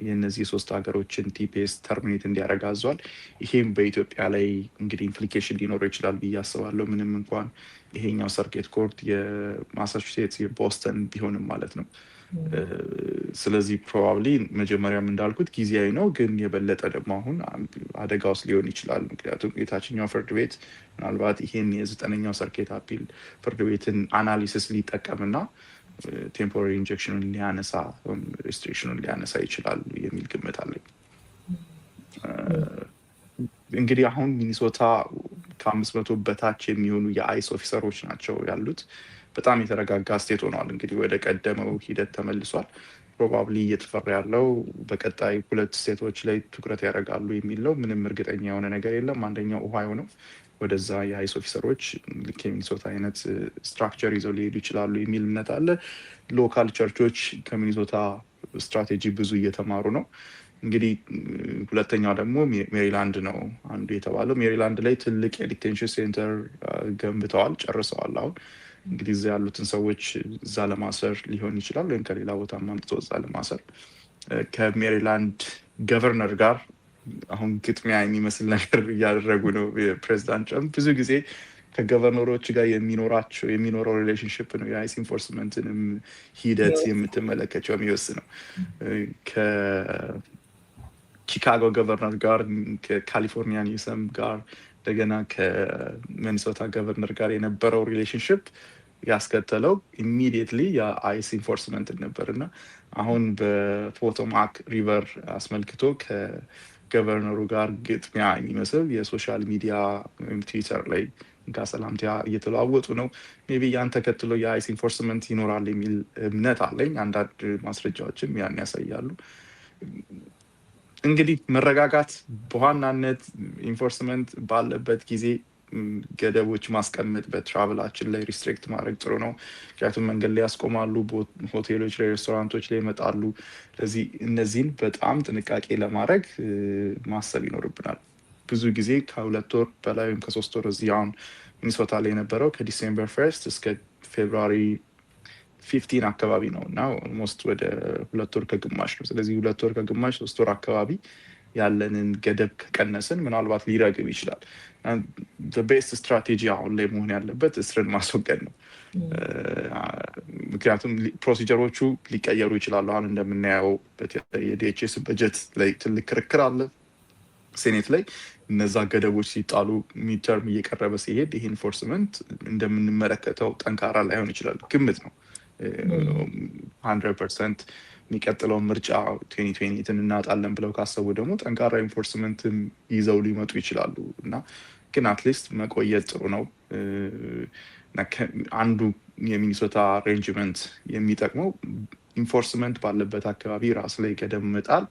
የእነዚህ 3 ሀገሮችን ቲፒኤስ ተርሚኔት እንዲያደርግ አዟል። ይሄም በኢትዮጵያ ላይ እንግዲህ ኢምፕሊኬሽን ሊኖረው ይችላል ብዬ አስባለሁ። ምንም እንኳን ይሄኛው ሰርኪት ኮርት የማሳቹሴትስ የቦስተን ቢሆንም ማለት ነው። ስለዚህ ፕሮባብሊ መጀመሪያም እንዳልኩት ጊዜያዊ ነው፣ ግን የበለጠ ደግሞ አሁን አደጋ ውስጥ ሊሆን ይችላል። ምክንያቱም የታችኛው ፍርድ ቤት ምናልባት ይሄን የ9ኛው ሰርኪት አፒል ፍርድ ቤትን አናሊሲስ ሊጠቀምና ቴምፖራሪ ኢንጀክሽኑን ሊያነሳ ሬስትሪክሽኑን ሊያነሳ ይችላል የሚል ግምት አለኝ። እንግዲህ አሁን ሚኒሶታ ከ500 በታች የሚሆኑ የአይስ ኦፊሰሮች ናቸው ያሉት። በጣም የተረጋጋ ስቴት ሆኗል። እንግዲህ ወደ ቀደመው ሂደት ተመልሷል። ፕሮባብሊ እየተፈራ ያለው በቀጣይ 2 ስቴቶች ላይ ትኩረት ያደርጋሉ የሚለው ምንም እርግጠኛ የሆነ ነገር የለም። አንደኛው ኦሃዮ ነው። ወደዛ የአይስ ኦፊሰሮች ልክ የሚኒሶታ አይነት ስትራክቸር ይዘው ሊሄዱ ይችላሉ የሚል እምነት አለ። ሎካል ቸርቾች ከሚኒሶታ ስትራቴጂ ብዙ እየተማሩ ነው። እንግዲህ ሁለተኛው ደግሞ ሜሪላንድ ነው አንዱ የተባለው። ሜሪላንድ ላይ ትልቅ የዲቴንሽን ሴንተር ገንብተዋል፣ ጨርሰዋል። አሁን እንግዲህ እዛ ያሉትን ሰዎች እዛ ለማሰር ሊሆን ይችላል፣ ወይም ከሌላ ቦታ ማምጥቶ እዛ ለማሰር ከሜሪላንድ ገቨርነር ጋር አሁን ግጥሚያ የሚመስል ነገር እያደረጉ ነው። ፕሬዚዳንት ትራምፕ ብዙ ጊዜ ከገቨርነሮች ጋር የሚኖረው ሪሌሽንሽፕ ነው የአይስ ኢንፎርስመንትንም ሂደት የምትመለከቸው የሚወስነው። ከቺካጎ ገቨርነር ጋር፣ ከካሊፎርኒያ ኒውሰም ጋር፣ እንደገና ከሚኒሶታ ገቨርነር ጋር የነበረው ሪሌሽንሽፕ ያስከተለው ኢሚዲየትሊ የአይስ ኢንፎርስመንት ነበር እና አሁን በፖቶማክ ሪቨር አስመልክቶ ከገቨርነሩ ጋር ግጥሚያ የሚመስል የሶሻል ሚዲያ ወይም ትዊተር ላይ ሰላምታ እየተለዋወጡ ነው። ሜይ ቢ ያን ተከትሎ የአይስ ኢንፎርስመንት ይኖራል የሚል እምነት አለኝ። አንዳንድ ማስረጃዎችም ያን ያሳያሉ። እንግዲህ መረጋጋት በዋናነት ኢንፎርስመንት ባለበት ጊዜ ገደቦች ማስቀመጥ በትራቭላችን ላይ ሪስትሪክት ማድረግ ጥሩ ነው። ምክንያቱም መንገድ ላይ ያስቆማሉ፣ ሆቴሎች ላይ፣ ሬስቶራንቶች ላይ ይመጣሉ። ስለዚህ እነዚህን በጣም ጥንቃቄ ለማድረግ ማሰብ ይኖርብናል። ብዙ ጊዜ ከ2 ወር በላይ ወይም ከ3 ወር እዚህ አሁን ሚኒሶታ ላይ የነበረው ከዲሴምበር 1 እስከ ፌብሩዋሪ 15 አካባቢ ነው እና ኦልሞስት ወደ 2 ወር ከግማሽ ነው። ስለዚህ 2 ወር ከግማሽ 3 ወር አካባቢ ያለንን ገደብ ከቀነስን ምናልባት ሊረግብ ይችላል። ቤስት ስትራቴጂ አሁን ላይ መሆን ያለበት እስርን ማስወገድ ነው። ምክንያቱም ፕሮሲጀሮቹ ሊቀየሩ ይችላሉ። አሁን እንደምናየው የዲኤችኤስ በጀት ላይ ትልቅ ክርክር አለ ሴኔት ላይ። እነዛ ገደቦች ሲጣሉ ሚድተርም እየቀረበ ሲሄድ ይህ ኢንፎርስመንት እንደምንመለከተው ጠንካራ ላይሆን ይችላል። ግምት ነው። 100% የሚቀጥለውን ምርጫ 2020 እናጣለን ብለው ካሰቡ ደግሞ ጠንካራ ኢንፎርስመንትም ይዘው ሊመጡ ይችላሉ እና ግን አትሊስት መቆየት ጥሩ ነው። አንዱ የሚኒሶታ አሬንጅመንት የሚጠቅመው ኢንፎርስመንት ባለበት አካባቢ ራስ ላይ ገደብ መጣል፣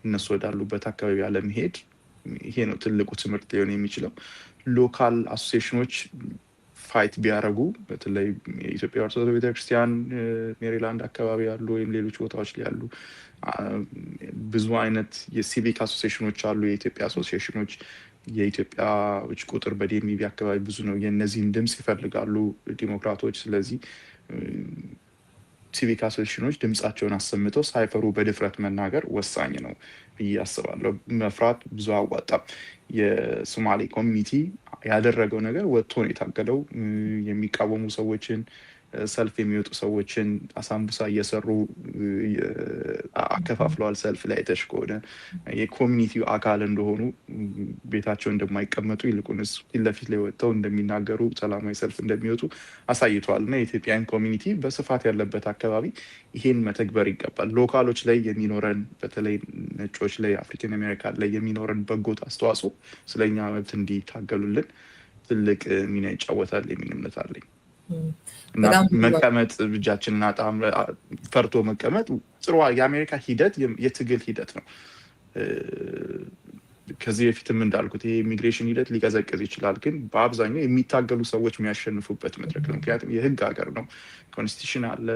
እነሱ ወዳሉበት አካባቢ ያለመሄድ። ይሄ ነው ትልቁ ትምህርት ሊሆን የሚችለው። ሎካል አሶሲዬሽኖች ፋይት ቢያደርጉ፣ በተለይ የኢትዮጵያ ኦርቶዶክስ ቤተክርስቲያን ሜሪላንድ አካባቢ ያሉ ወይም ሌሎች ቦታዎች ላይ ያሉ ብዙ አይነት የሲቪክ አሶሲዬሽኖች አሉ። የኢትዮጵያ አሶሲዬሽኖች፣ የኢትዮጵያዎች ቁጥር በዲኤምቪ አካባቢ ብዙ ነው። የእነዚህን ድምፅ ይፈልጋሉ ዲሞክራቶች። ስለዚህ ሲቪክ አሶሲዬሽኖች ድምፃቸውን አሰምተው ሳይፈሩ በድፍረት መናገር ወሳኝ ነው ብዬ አስባለሁ። መፍራት ብዙ አዋጣም። የሶማሌ ኮሚኒቲ ያደረገው ነገር ወጥቶ ነው የታገለው። የሚቃወሙ ሰዎችን፣ ሰልፍ የሚወጡ ሰዎችን አሳምቡሳ እየሰሩ አከፋፍለዋል። ሰልፍ ላይ አይተሽ ከሆነ የኮሚኒቲው አካል እንደሆኑ፣ ቤታቸው እንደማይቀመጡ ይልቁንስ ፊት ለፊት ላይ ወጥተው እንደሚናገሩ፣ ሰላማዊ ሰልፍ እንደሚወጡ አሳይተዋል። እና የኢትዮጵያን ኮሚኒቲ በስፋት ያለበት አካባቢ ይሄን መተግበር ይገባል። ሎካሎች ላይ የሚኖረን በተለይ ነጮች ላይ፣ አፍሪካን አሜሪካን ላይ የሚኖረን በጎ አስተዋጽኦ ስለኛ መብት እንዲታገሉልን ትልቅ ሚና ይጫወታል የሚል እምነት አለኝ። እና መቀመጥ እጃችንን ፈርቶ መቀመጥ ጥሩ የአሜሪካ ሂደት የትግል ሂደት ነው። ከዚህ በፊትም እንዳልኩት ይሄ ኢሚግሬሽን ሂደት ሊቀዘቅዝ ይችላል፣ ግን በአብዛኛው የሚታገሉ ሰዎች የሚያሸንፉበት መድረክ ነው። ምክንያቱም የህግ ሀገር ነው። ኮንስቲቱሽን አለ፣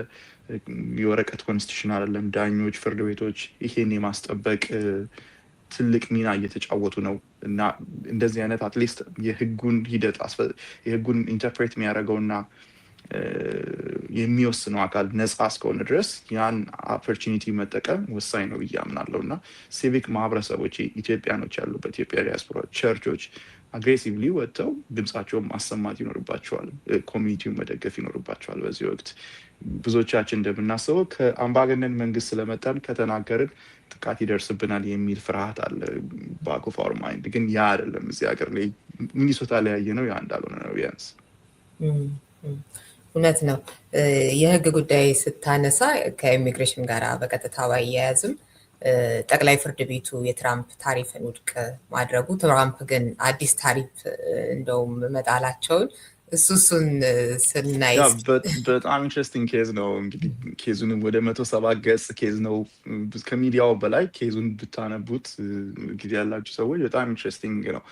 የወረቀት ኮንስቲቱሽን አይደለም። ዳኞች፣ ፍርድ ቤቶች ይሄን የማስጠበቅ ትልቅ ሚና እየተጫወቱ ነው እና እንደዚህ አይነት አትሊስት የህጉን ሂደት የህጉን ኢንተርፕሬት የሚያደርገውና የሚወስነው አካል ነፃ እስከሆነ ድረስ ያን ኦፖርቹኒቲ መጠቀም ወሳኝ ነው ብዬ አምናለሁ እና ሲቪክ ማህበረሰቦች ኢትዮጵያኖች ያሉበት ኢትዮጵያ ዲያስፖራ ቸርቾች አግሬሲቭሊ ወጥተው ድምፃቸውን ማሰማት ይኖርባቸዋል። ኮሚኒቲውን መደገፍ ይኖርባቸዋል። በዚህ ወቅት ብዙዎቻችን እንደምናስበው ከአምባገነን መንግስት ስለመጣን ከተናገርን ጥቃት ይደርስብናል የሚል ፍርሃት አለ ባክ ኦፍ አወር ማይንድ። ግን ያ አይደለም። እዚህ ሀገር ላይ ሚኒሶታ ላይ ያየ ነው ያ እንዳልሆነ ነው ቢያንስ። እውነት ነው። የህግ ጉዳይ ስታነሳ ከኢሚግሬሽን ጋር በቀጥታ ባያያዝም ጠቅላይ ፍርድ ቤቱ የትራምፕ ታሪፍን ውድቅ ማድረጉ፣ ትራምፕ ግን አዲስ ታሪፍ እንደውም መጣላቸውን እሱን ስናይ በጣም ኢንትረስቲንግ ኬዝ ነው። እንግዲህ ኬዙንም ወደ 107 ገጽ ኬዝ ነው። ከሚዲያው በላይ ኬዙን ብታነቡት ጊዜ ያላችሁ ሰዎች በጣም ኢንትረስቲንግ ነው።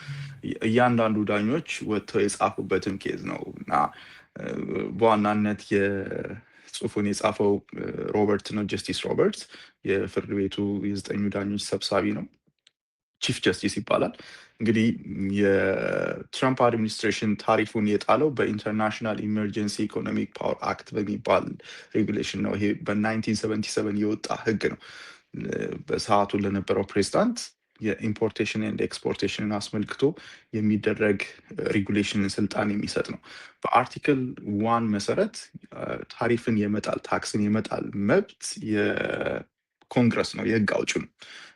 እያንዳንዱ ዳኞች ወጥተው የጻፉበትም ኬዝ ነው እና በዋናነት የጽሁፉን የጻፈው ሮበርት ነው፣ ጀስቲስ ሮበርት የፍርድ ቤቱ የ9 ዳኞች ሰብሳቢ ነው። ቺፍ ጀስቲስ ይባላል። እንግዲህ የትራምፕ አድሚኒስትሬሽን ታሪፉን የጣለው በኢንተርናሽናል ኢመርጀንሲ ኢኮኖሚክ ፓወር አክት በሚባል ሬጉሌሽን ነው። ይሄ በ1977 የወጣ ህግ ነው። በሰዓቱ ለነበረው ፕሬዚዳንት የኢምፖርቴሽን ኤንድ ኤክስፖርቴሽንን አስመልክቶ የሚደረግ ሬጉሌሽንን ስልጣን የሚሰጥ ነው። በአርቲክል 1 መሰረት ታሪፍን የመጣል ታክስን የመጣል መብት የኮንግረስ ነው፣ የህግ አውጭ ነው።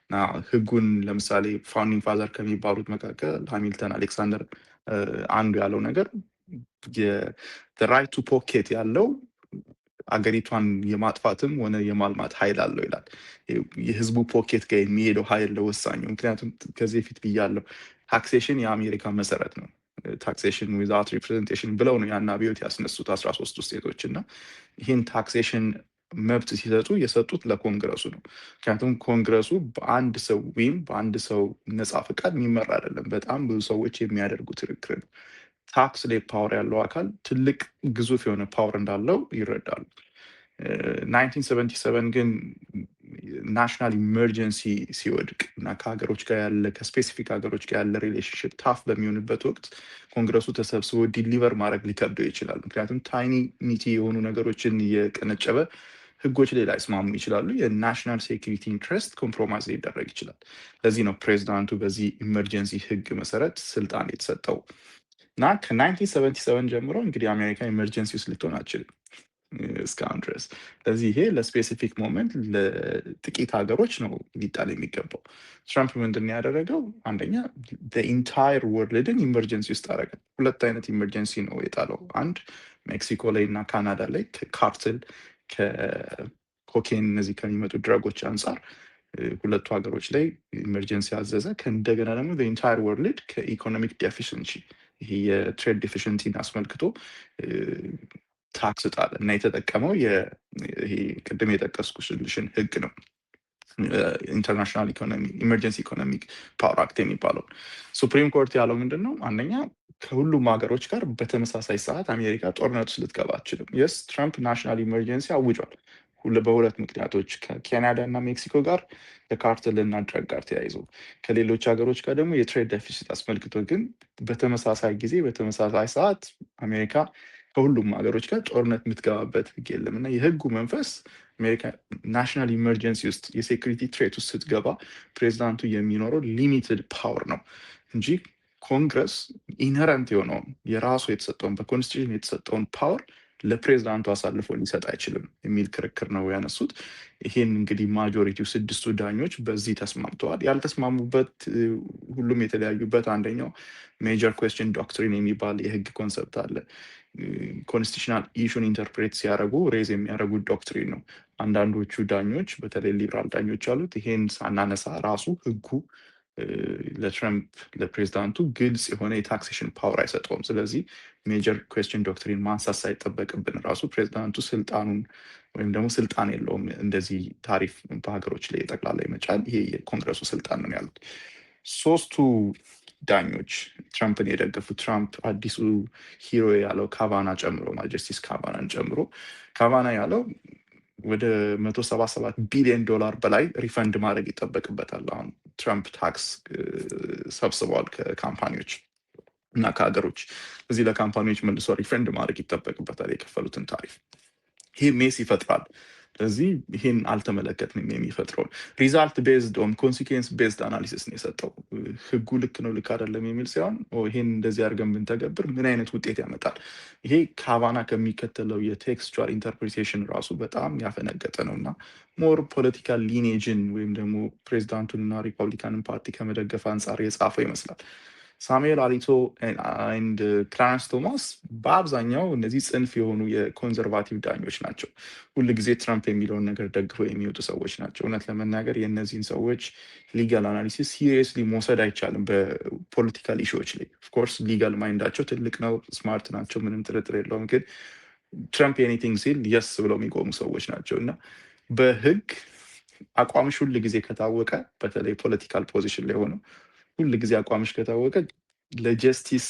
እና ህጉን ለምሳሌ ፋውንዲንግ ፋዘር ከሚባሉት መካከል ሃሚልተን አሌክሳንደር አንዱ ያለው ነገር ራይት ቱ ፖኬት ያለው አገሪቷን የማጥፋትም ሆነ የማልማት ኃይል አለው ይላል። የህዝቡ ፖኬት ጋር የሚሄደው ኃይል ለወሳኙ። ምክንያቱም ከዚህ በፊት ብያለው ታክሴሽን የአሜሪካ መሰረት ነው። ታክሴሽን ዊዛውት ሪፕሬዘንቴሽን ብለው ነው ያን አብዮት ያስነሱት 13 ስቴቶች እና ይህን ታክሴሽን መብት ሲሰጡ የሰጡት ለኮንግረሱ ነው። ምክንያቱም ኮንግረሱ በአንድ ሰው ወይም በአንድ ሰው ነፃ ፈቃድ የሚመራ አይደለም። በጣም ብዙ ሰዎች የሚያደርጉት ክርክር ነው። ታክስ ላይ ፓወር ያለው አካል ትልቅ ግዙፍ የሆነ ፓወር እንዳለው ይረዳሉ። 1977 ግን ናሽናል ኢመርጀንሲ ሲወድቅ እና ከሀገሮች ጋር ያለ ከስፔሲፊክ ሀገሮች ጋር ያለ ሪሌሽንሽፕ ታፍ በሚሆንበት ወቅት ኮንግረሱ ተሰብስቦ ዲሊቨር ማድረግ ሊከብደው ይችላል። ምክንያቱም ታይኒ ኒቲ የሆኑ ነገሮችን እየቀነጨበ ህጎች ላይ ላይስማሙ ይችላሉ። የናሽናል ሴኩሪቲ ኢንትረስት ኮምፕሮማይዝ ሊደረግ ይችላል። ለዚህ ነው ፕሬዚዳንቱ በዚህ ኢመርጀንሲ ህግ መሰረት ስልጣን የተሰጠው እና ከ1977 ጀምሮ እንግዲህ አሜሪካ ኢመርጀንሲ ውስጥ ልትሆን አችልም እስካሁን ድረስ። ስለዚህ ይሄ ለስፔሲፊክ ሞመንት ለጥቂት ሀገሮች ነው ሊጣል የሚገባው። ትራምፕ ምንድን ያደረገው? አንደኛ ኢንታየር ወርልድን ኢመርጀንሲ ውስጥ አደረገ። ሁለት አይነት ኢመርጀንሲ ነው የጣለው። አንድ ሜክሲኮ ላይ እና ካናዳ ላይ ከካርትል ከኮኬን እነዚህ ከሚመጡ ድረጎች አንጻር ሁለቱ ሀገሮች ላይ ኢመርጀንሲ አዘዘ። ከእንደገና ደግሞ ኢንታየር ወርልድ ከኢኮኖሚክ ዴፊሽንሲ ይሄ የትሬድ ዴፊሽንሲን አስመልክቶ ታክስ ጣለ እና የተጠቀመው ይሄ ቅድም የጠቀስኩልሽን ህግ ነው። ኢንተርናሽናል ኢመርጀንሲ ኢኮኖሚክ ፓወር አክት የሚባለው ሱፕሪም ኮርት ያለው ምንድን ነው? አንደኛ ከሁሉም ሀገሮች ጋር በተመሳሳይ ሰዓት አሜሪካ ጦርነት ውስጥ ልትገባ አትችልም። የስ ትራምፕ ናሽናል ኢመርጀንሲ አውጇል በሁለት ምክንያቶች፣ ከካናዳ እና ሜክሲኮ ጋር ከካርተል እና ድረግ ጋር ተያይዞ፣ ከሌሎች ሀገሮች ጋር ደግሞ የትሬድ ዴፊሲት አስመልክቶ። ግን በተመሳሳይ ጊዜ በተመሳሳይ ሰዓት አሜሪካ ከሁሉም ሀገሮች ጋር ጦርነት የምትገባበት ህግ የለም እና የህጉ መንፈስ አሜሪካ ናሽናል ኢመርጀንሲ ውስጥ የሴኩሪቲ ትሬት ውስጥ ስትገባ ፕሬዚዳንቱ የሚኖረው ሊሚትድ ፓወር ነው እንጂ ኮንግረስ ኢንሄረንት የሆነውን የራሱ የተሰጠውን በኮንስቲቱሽን የተሰጠውን ፓወር ለፕሬዚዳንቱ አሳልፎ ሊሰጥ አይችልም የሚል ክርክር ነው ያነሱት። ይሄን እንግዲህ ማጆሪቲው 6ቱ ዳኞች በዚህ ተስማምተዋል። ያልተስማሙበት ሁሉም የተለያዩበት አንደኛው ሜጀር ኩዌስችን ዶክትሪን የሚባል የህግ ኮንሰፕት አለ። ኮንስቲቱሽናል ኢሹን ኢንተርፕሬት ሲያደርጉ ሬዝ የሚያደርጉት ዶክትሪን ነው። አንዳንዶቹ ዳኞች በተለይ ሊብራል ዳኞች አሉት ይሄን ሳናነሳ ራሱ ህጉ ለትራምፕ ለፕሬዚዳንቱ ግልጽ የሆነ የታክሴሽን ፓወር አይሰጠውም። ስለዚህ ሜጀር ኩዌስችን ዶክትሪን ማንሳት ሳይጠበቅብን ራሱ ፕሬዚዳንቱ ስልጣኑን ወይም ደግሞ ስልጣን የለውም እንደዚህ ታሪፍ በሀገሮች ላይ ጠቅላላ ይመጫል፣ ይሄ የኮንግረሱ ስልጣን ነው ያሉት 3ቱ ዳኞች ትራምፕን የደገፉ። ትራምፕ አዲሱ ሂሮ ያለው ካቫና ጨምሮ ጀስቲስ ካቫናን ጨምሮ ካቫና ያለው ወደ $177 ቢሊዮን በላይ ሪፈንድ ማድረግ ይጠበቅበታል። አሁን ትራምፕ ታክስ ሰብስበዋል ከካምፓኒዎች እና ከሀገሮች እዚህ ለካምፓኒዎች መልሶ ሪፈንድ ማድረግ ይጠበቅበታል የከፈሉትን ታሪፍ። ይሄ ሜስ ይፈጥራል። ስለዚህ ይህን አልተመለከትንም። የሚፈጥረውን ሪዛልት ቤዝድ ኦን ኮንሲኩዌንስ ቤዝድ አናሊሲስ ነው የሰጠው። ህጉ ልክ ነው ልክ አይደለም የሚል ሳይሆን ይሄን እንደዚህ አድርገን ብንተገብር ምን አይነት ውጤት ያመጣል። ይሄ ካቫና ከሚከተለው የቴክስቹዋል ኢንተርፕሪቴሽን ራሱ በጣም ያፈነገጠ ነው እና ሞር ፖለቲካል ሊኔጅን ወይም ደግሞ ፕሬዚዳንቱንና ሪፐብሊካንን ፓርቲ ከመደገፍ አንጻር የጻፈው ይመስላል። ሳሙኤል አሊቶ ኤንድ ክላረንስ ቶማስ በአብዛኛው እነዚህ ጽንፍ የሆኑ የኮንዘርቫቲቭ ዳኞች ናቸው። ሁል ጊዜ ትራምፕ የሚለውን ነገር ደግፈው የሚወጡ ሰዎች ናቸው። እውነት ለመናገር የእነዚህን ሰዎች ሊጋል አናሊሲስ ሲሪየስሊ መውሰድ አይቻልም። በፖለቲካል ኢሹዎች ላይ ኦፍኮርስ ሊጋል ማይንዳቸው ትልቅ ነው፣ ስማርት ናቸው፣ ምንም ጥርጥር የለውም። ግን ትራምፕ ኤኒቲንግ ሲል የስ ብለው የሚቆሙ ሰዎች ናቸው እና በህግ አቋምሽ ሁል ጊዜ ከታወቀ በተለይ ፖለቲካል ፖዚሽን ላይ ሆነው ሁል ጊዜ አቋምሽ ከታወቀ ለጀስቲስ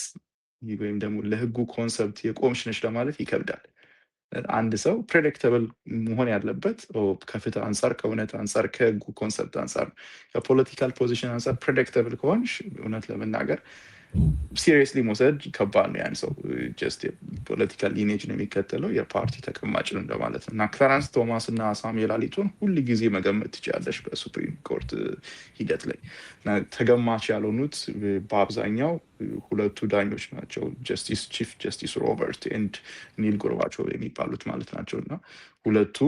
ወይም ደግሞ ለህጉ ኮንሰፕት የቆምሽ ነች ለማለት ይከብዳል። አንድ ሰው ፕሬዲክተብል መሆን ያለበት ከፍትህ አንጻር፣ ከእውነት አንጻር፣ ከህጉ ኮንሰፕት አንጻር፣ ከፖለቲካል ፖዚሽን አንጻር ፕሬዲክተብል ከሆንሽ እውነት ለመናገር ሲሪየስሊ መውሰድ ከባድ ነው። ያን ሰው ጀስት ፖለቲካል ሊኔጅ ነው የሚከተለው የፓርቲ ተቀማጭ ነው እንደማለት ነው እና ክላረንስ ቶማስ እና ሳሙኤል አሊቶን ሁል ጊዜ መገመት ትችላለሽ በሱፕሪም ኮርት ሂደት ላይ። ተገማች ያልሆኑት በአብዛኛው ሁለቱ ዳኞች ናቸው፣ ቺፍ ጀስቲስ ሮበርት ኤንድ ኒል ጎርባቾቭ የሚባሉት ማለት ናቸው እና ሁለቱ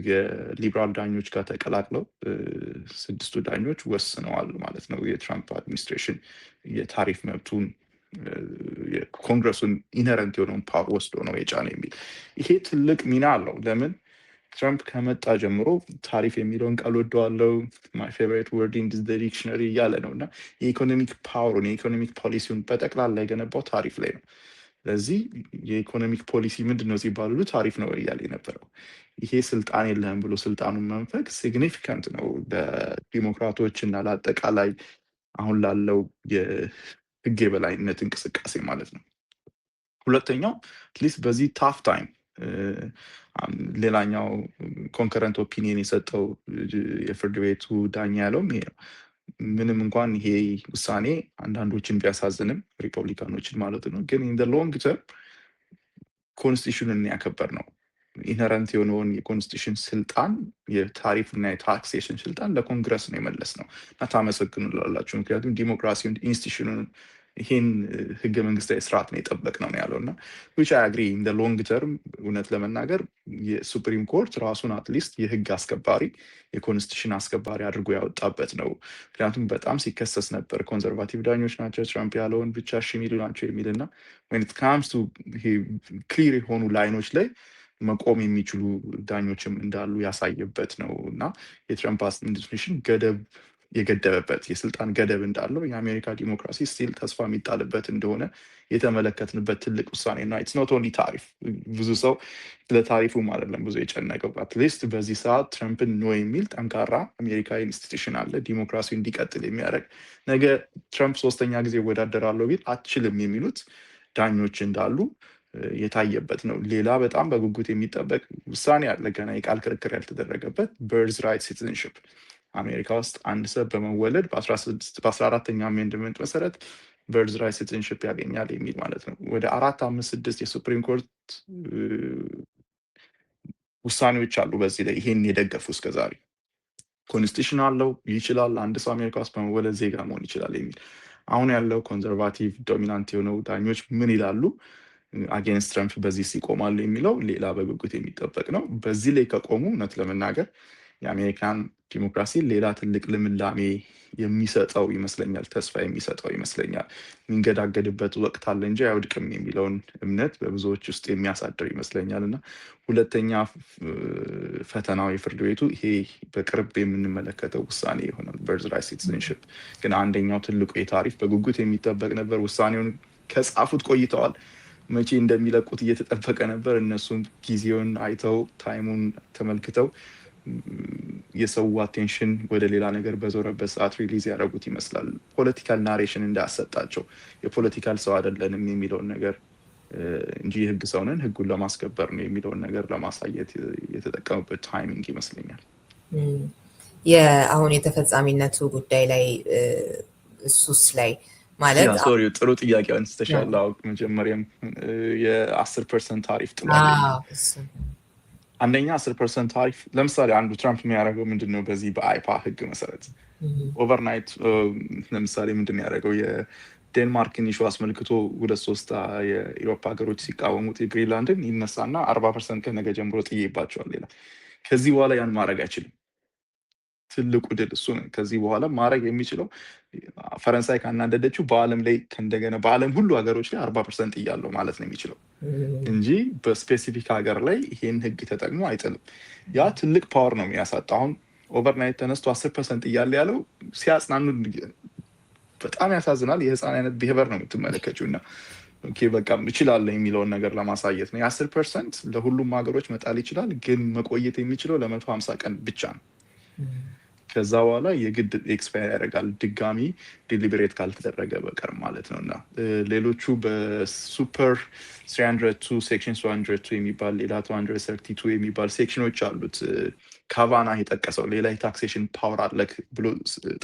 የሊበራል ዳኞች ጋር ተቀላቅለው 6ቱ ዳኞች ወስነዋል ማለት ነው። የትራምፕ አድሚኒስትሬሽን የታሪፍ መብቱን የኮንግረሱን ኢነረንት የሆነውን ፓወር ወስዶ ነው የጫነ የሚል ይሄ ትልቅ ሚና አለው። ለምን ትራምፕ ከመጣ ጀምሮ ታሪፍ የሚለውን ቃል ወደዋለው ማይ ፌቨሪት ወርድ ኢን ዘ ዲክሽነሪ እያለ ነው እና የኢኮኖሚክ ፓወሩን የኢኮኖሚክ ፖሊሲውን በጠቅላላ የገነባው ታሪፍ ላይ ነው። ስለዚህ የኢኮኖሚክ ፖሊሲ ምንድን ነው ሲባሉ ታሪፍ ነው እያለ የነበረው ይሄ ስልጣን የለህም ብሎ ስልጣኑን መንፈግ ሲግኒፊካንት ነው ለዲሞክራቶች እና ለአጠቃላይ አሁን ላለው የህግ የበላይነት እንቅስቃሴ ማለት ነው። ሁለተኛው አትሊስት በዚህ ታፍ ታይም ሌላኛው ኮንከረንት ኦፒኒየን የሰጠው የፍርድ ቤቱ ዳኛ ያለውም ይሄ ነው። ምንም እንኳን ይሄ ውሳኔ አንዳንዶችን ቢያሳዝንም ሪፐብሊካኖችን ማለት ነው፣ ግን ኢን ሎንግ ተርም ኮንስቲቱሽንን ያከበር ነው። ኢነረንት የሆነውን የኮንስቲቱሽን ስልጣን የታሪፍና የታክሴሽን ስልጣን ለኮንግረስ ነው የመለስ ነው እና ታመሰግኑላላችሁ። ምክንያቱም ዲሞክራሲውን ኢንስቲቱሽኑን ይሄን ህገ መንግስታዊ ስርዓት ነው የጠበቅ ነው ያለው እና ዊች አይ አግሪ ኢን ሎንግ ተርም እውነት ለመናገር የሱፕሪም ኮርት ራሱን አትሊስት የህግ አስከባሪ የኮንስቲቱሽን አስከባሪ አድርጎ ያወጣበት ነው። ምክንያቱም በጣም ሲከሰስ ነበር ኮንዘርቫቲቭ ዳኞች ናቸው ትራምፕ ያለውን ብቻ እሺ የሚሉ ናቸው የሚል እና when it comes to ክሊር የሆኑ ላይኖች ላይ መቆም የሚችሉ ዳኞችም እንዳሉ ያሳየበት ነው እና የትራምፕ አድሚኒስትሬሽን ገደብ የገደበበት የስልጣን ገደብ እንዳለው የአሜሪካ ዲሞክራሲ ስቲል ተስፋ የሚጣልበት እንደሆነ የተመለከትንበት ትልቅ ውሳኔ እና ኢትስ ኖት ኦንሊ ታሪፍ። ብዙ ሰው ለታሪፉም አይደለም ብዙ የጨነቀው። አትሊስት በዚህ ሰዓት ትራምፕን ኖ የሚል ጠንካራ አሜሪካዊ ኢንስቲትዩሽን አለ ዲሞክራሲ እንዲቀጥል የሚያደርግ። ነገ ትራምፕ 3ኛ ጊዜ እወዳደራለሁ ቢል አትችልም የሚሉት ዳኞች እንዳሉ የታየበት ነው። ሌላ በጣም በጉጉት የሚጠበቅ ውሳኔ አለ ገና የቃል ክርክር ያልተደረገበት በርዝ ራይት ሲቲዝንሽፕ አሜሪካ ውስጥ አንድ ሰው በመወለድ በ14ኛ አሜንድመንት መሰረት በርዝ ራይት ሲቲዝንሽፕ ያገኛል የሚል ማለት ነው። ወደ 4፣ 5፣ 6 የሱፕሪም ኮርት ውሳኔዎች አሉ በዚህ ላይ ይሄን የደገፉ እስከዛሬ ኮንስቲቱሽን አለው ይችላል አንድ ሰው አሜሪካ ውስጥ በመወለድ ዜጋ መሆን ይችላል የሚል። አሁን ያለው ኮንዘርቫቲቭ ዶሚናንት የሆነው ዳኞች ምን ይላሉ አጌንስት ትራምፕ በዚህ ይቆማሉ የሚለው ሌላ በጉጉት የሚጠበቅ ነው። በዚህ ላይ ከቆሙ እውነት ለመናገር የአሜሪካን ዲሞክራሲ ሌላ ትልቅ ልምላሜ የሚሰጠው ይመስለኛል፣ ተስፋ የሚሰጠው ይመስለኛል። የሚንገዳገድበት ወቅት አለ እንጂ አይወድቅም የሚለውን እምነት በብዙዎች ውስጥ የሚያሳድር ይመስለኛል እና ሁለተኛ ፈተናው የፍርድ ቤቱ ይሄ በቅርብ የምንመለከተው ውሳኔ የሆነ በርዝ ራይት ሲቲዝንሽፕ ግን አንደኛው ትልቁ የታሪፍ በጉጉት የሚጠበቅ ነበር። ውሳኔውን ከጻፉት ቆይተዋል። መቼ እንደሚለቁት እየተጠበቀ ነበር። እነሱም ጊዜውን አይተው ታይሙን ተመልክተው የሰው አቴንሽን ወደ ሌላ ነገር በዞረበት ሰዓት ሪሊዝ ያደረጉት ይመስላል። ፖለቲካል ናሬሽን እንዳያሰጣቸው የፖለቲካል ሰው አይደለንም የሚለውን ነገር እንጂ የህግ ሰው ነን ህጉን ለማስከበር ነው የሚለውን ነገር ለማሳየት የተጠቀሙበት ታይሚንግ ይመስለኛል። አሁን የተፈጻሚነቱ ጉዳይ ላይ እሱስ ላይ ማለት ሶሪ ጥሩ ጥያቄ አንስተሻል። መጀመሪያም የ10% ታሪፍ ጥሏል። አንደኛ 10% ታሪፍ ለምሳሌ አንዱ ትራምፕ የሚያደርገው ምንድን ነው? በዚህ በአይፓ ህግ መሰረት ኦቨርናይት ለምሳሌ ምንድን ነው ያደረገው? የዴንማርክን ኢሹ አስመልክቶ 2-3 የኢሮፓ ሀገሮች ሲቃወሙት የግሪንላንድን ይነሳና 40% ከነገ ጀምሮ ጥዬባቸዋል ይላል። ከዚህ በኋላ ያን ማድረግ አይችልም። ትልቁ ድል እሱ ነው። ከዚህ በኋላ ማድረግ የሚችለው ፈረንሳይ ካናደደችው በዓለም ላይ ከእንደገና በዓለም ሁሉ ሀገሮች ላይ 40% እያለው ማለት ነው የሚችለው እንጂ በስፔሲፊክ ሀገር ላይ ይሄን ህግ ተጠቅሞ አይጥልም። ያ ትልቅ ፓወር ነው የሚያሳጣ። አሁን ኦቨርናይት ተነስቶ 10% እያለ ያለው ሲያጽናኑ በጣም ያሳዝናል። የህፃን አይነት ቢሄቨር ነው የምትመለከችው እና በቃ እችላለሁ የሚለውን ነገር ለማሳየት ነው። የ10% ለሁሉም ሀገሮች መጣል ይችላል፣ ግን መቆየት የሚችለው ለ150 ቀን ብቻ ነው። ከዛ በኋላ የግድ ኤክስፓየር ያደርጋል ድጋሚ ዲሊበሬት ካልተደረገ በቀር ማለት ነው። እና ሌሎቹ በሱፐር 302 ሴክሽን 202 የሚባል ሌላ 232 የሚባል ሴክሽኖች አሉት። ካቫና የጠቀሰው ሌላ የታክሴሽን ፓወር አለክ ብሎ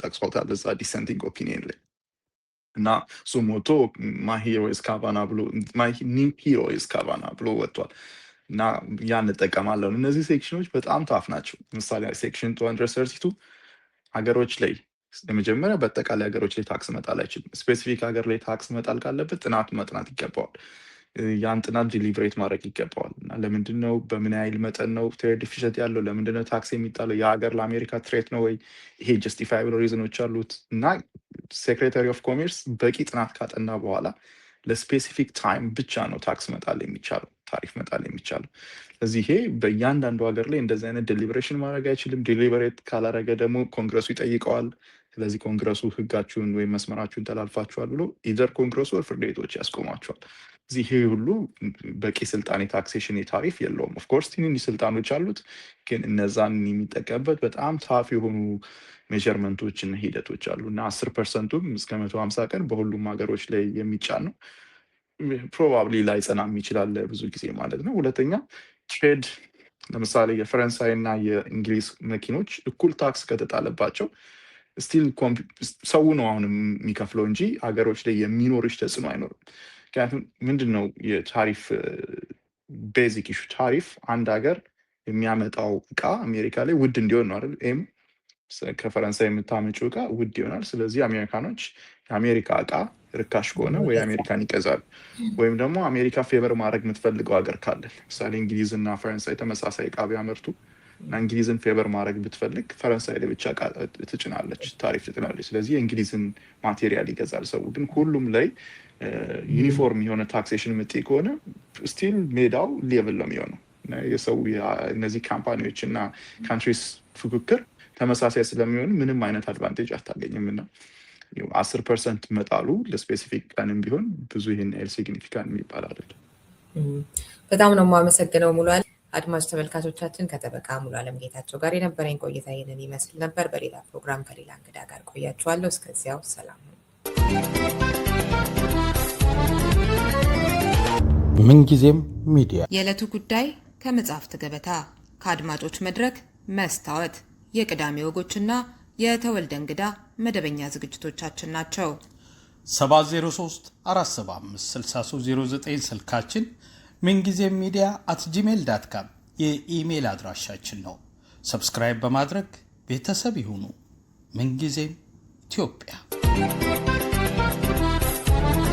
ጠቅሶታል እዛ ዲሰንቲንግ ኦፒኒየን ላይ እና እሱ ሞቶ ማይ ሂሮ ኢዝ ካቫና ብሎ ማይ ኒው ሂሮ ኢዝ ካቫና ብሎ ወጥቷል። እና ያ እንጠቀማለን። እነዚህ ሴክሽኖች በጣም ታፍ ናቸው። ምሳሌ ሴክሽን 232 ሀገሮች ላይ የመጀመሪያ በአጠቃላይ ሀገሮች ላይ ታክስ መጣል አይችልም። ስፔሲፊክ ሀገር ላይ ታክስ መጣል ካለበት ጥናት መጥናት ይገባዋል። ያን ጥናት ዲሊቨሬት ማድረግ ይገባዋል። እና ለምንድነው በምን ያህል መጠን ነው ትሬድ ዲፊሸንት ያለው? ለምንድነው ታክስ የሚጣለው? የሀገር ለአሜሪካ ትሬት ነው ወይ? ይሄ ጀስቲፋይብል ሪዝኖች አሉት። እና ሴክሬታሪ ኦፍ ኮሜርስ በቂ ጥናት ካጠና በኋላ ለስፔሲፊክ ታይም ብቻ ነው ታክስ መጣል የሚቻለው፣ ታሪፍ መጣል የሚቻለው። ስለዚህ ይሄ በእያንዳንዱ ሀገር ላይ እንደዚህ አይነት ዴሊበሬሽን ማድረግ አይችልም። ዴሊበሬት ካላረገ ደግሞ ኮንግረሱ ይጠይቀዋል። ስለዚህ ኮንግረሱ ህጋችሁን ወይም መስመራችሁን ተላልፋችኋል ብሎ ኢዘር ኮንግረሱ ወር ፍርድ ቤቶች ያስቆማቸዋል። እዚህ ይሄ ሁሉ በቂ ስልጣን የታክሴሽን የታሪፍ የለውም። ኦፍኮርስ ትንንሽ ስልጣኖች አሉት፣ ግን እነዛን የሚጠቀምበት በጣም ታፍ የሆኑ ሜጀርመንቶች እና ሂደቶች አሉ። እና 10%ም እስከ 150 ቀን በሁሉም ሀገሮች ላይ የሚጫን ነው። ፕሮባብሊ ላይጸናም ይችላል ብዙ ጊዜ ማለት ነው። ሁለተኛ ትሬድ ለምሳሌ የፈረንሳይ እና የእንግሊዝ መኪኖች እኩል ታክስ ከተጣለባቸው ስቲል ሰው ነው አሁን የሚከፍለው እንጂ ሀገሮች ላይ የሚኖርሽ ተጽዕኖ አይኖርም። ምክንያቱም ምንድነው የታሪፍ ቤዚክ ኢሹ? ታሪፍ አንድ ሀገር የሚያመጣው እቃ አሜሪካ ላይ ውድ እንዲሆን ነው አይደል? ይህም ከፈረንሳይ የምታመጪው እቃ ውድ ይሆናል። ስለዚህ አሜሪካኖች የአሜሪካ እቃ ርካሽ ከሆነ ወይ አሜሪካን ይገዛሉ፣ ወይም ደግሞ አሜሪካ ፌቨር ማድረግ የምትፈልገው ሀገር ካለ ለምሳሌ እንግሊዝ እና ፈረንሳይ ተመሳሳይ እቃ ቢያመርቱ እና እንግሊዝን ፌቨር ማድረግ ብትፈልግ ፈረንሳይ ላይ ብቻ እቃ ትጭናለች፣ ታሪፍ ትጭናለች። ስለዚህ የእንግሊዝን ማቴሪያል ይገዛል ሰው። ግን ሁሉም ላይ ዩኒፎርም የሆነ ታክሴሽን የምትይ ከሆነ ስቲል ሜዳው ሌቭል ነው የሚሆነው። የሰው እነዚህ ካምፓኒዎች እና ካንትሪስ ፉክክር ተመሳሳይ ስለሚሆን ምንም አይነት አድቫንቴጅ አታገኝም። እና 10% መጣሉ ለስፔሲፊክ ቀንም ቢሆን ብዙ ይህን ኤል ሲግኒፊካንት የሚባል አይደለም። በጣም ነው የማመሰግነው ሙሉ አለም። አድማጭ ተመልካቾቻችን ከጠበቃ ሙሉ አለም ጌታቸው ጋር የነበረኝ ቆይታ ይህንን ይመስል ነበር። በሌላ ፕሮግራም ከሌላ እንግዳ ጋር ቆያችኋለሁ። እስከዚያው ሰላም ነው። ምንጊዜም ሚዲያ የዕለቱ ጉዳይ ከመጽሐፍት ገበታ፣ ከአድማጮች መድረክ መስታወት፣ የቅዳሜ ወጎችና የተወልደ እንግዳ መደበኛ ዝግጅቶቻችን ናቸው። 703 475 6309 ስልካችን፣ ምንጊዜም ሚዲያ @gmail.com የኢሜይል አድራሻችን ነው። ሰብስክራይብ በማድረግ ቤተሰብ ይሁኑ። ምንጊዜም ኢትዮጵያ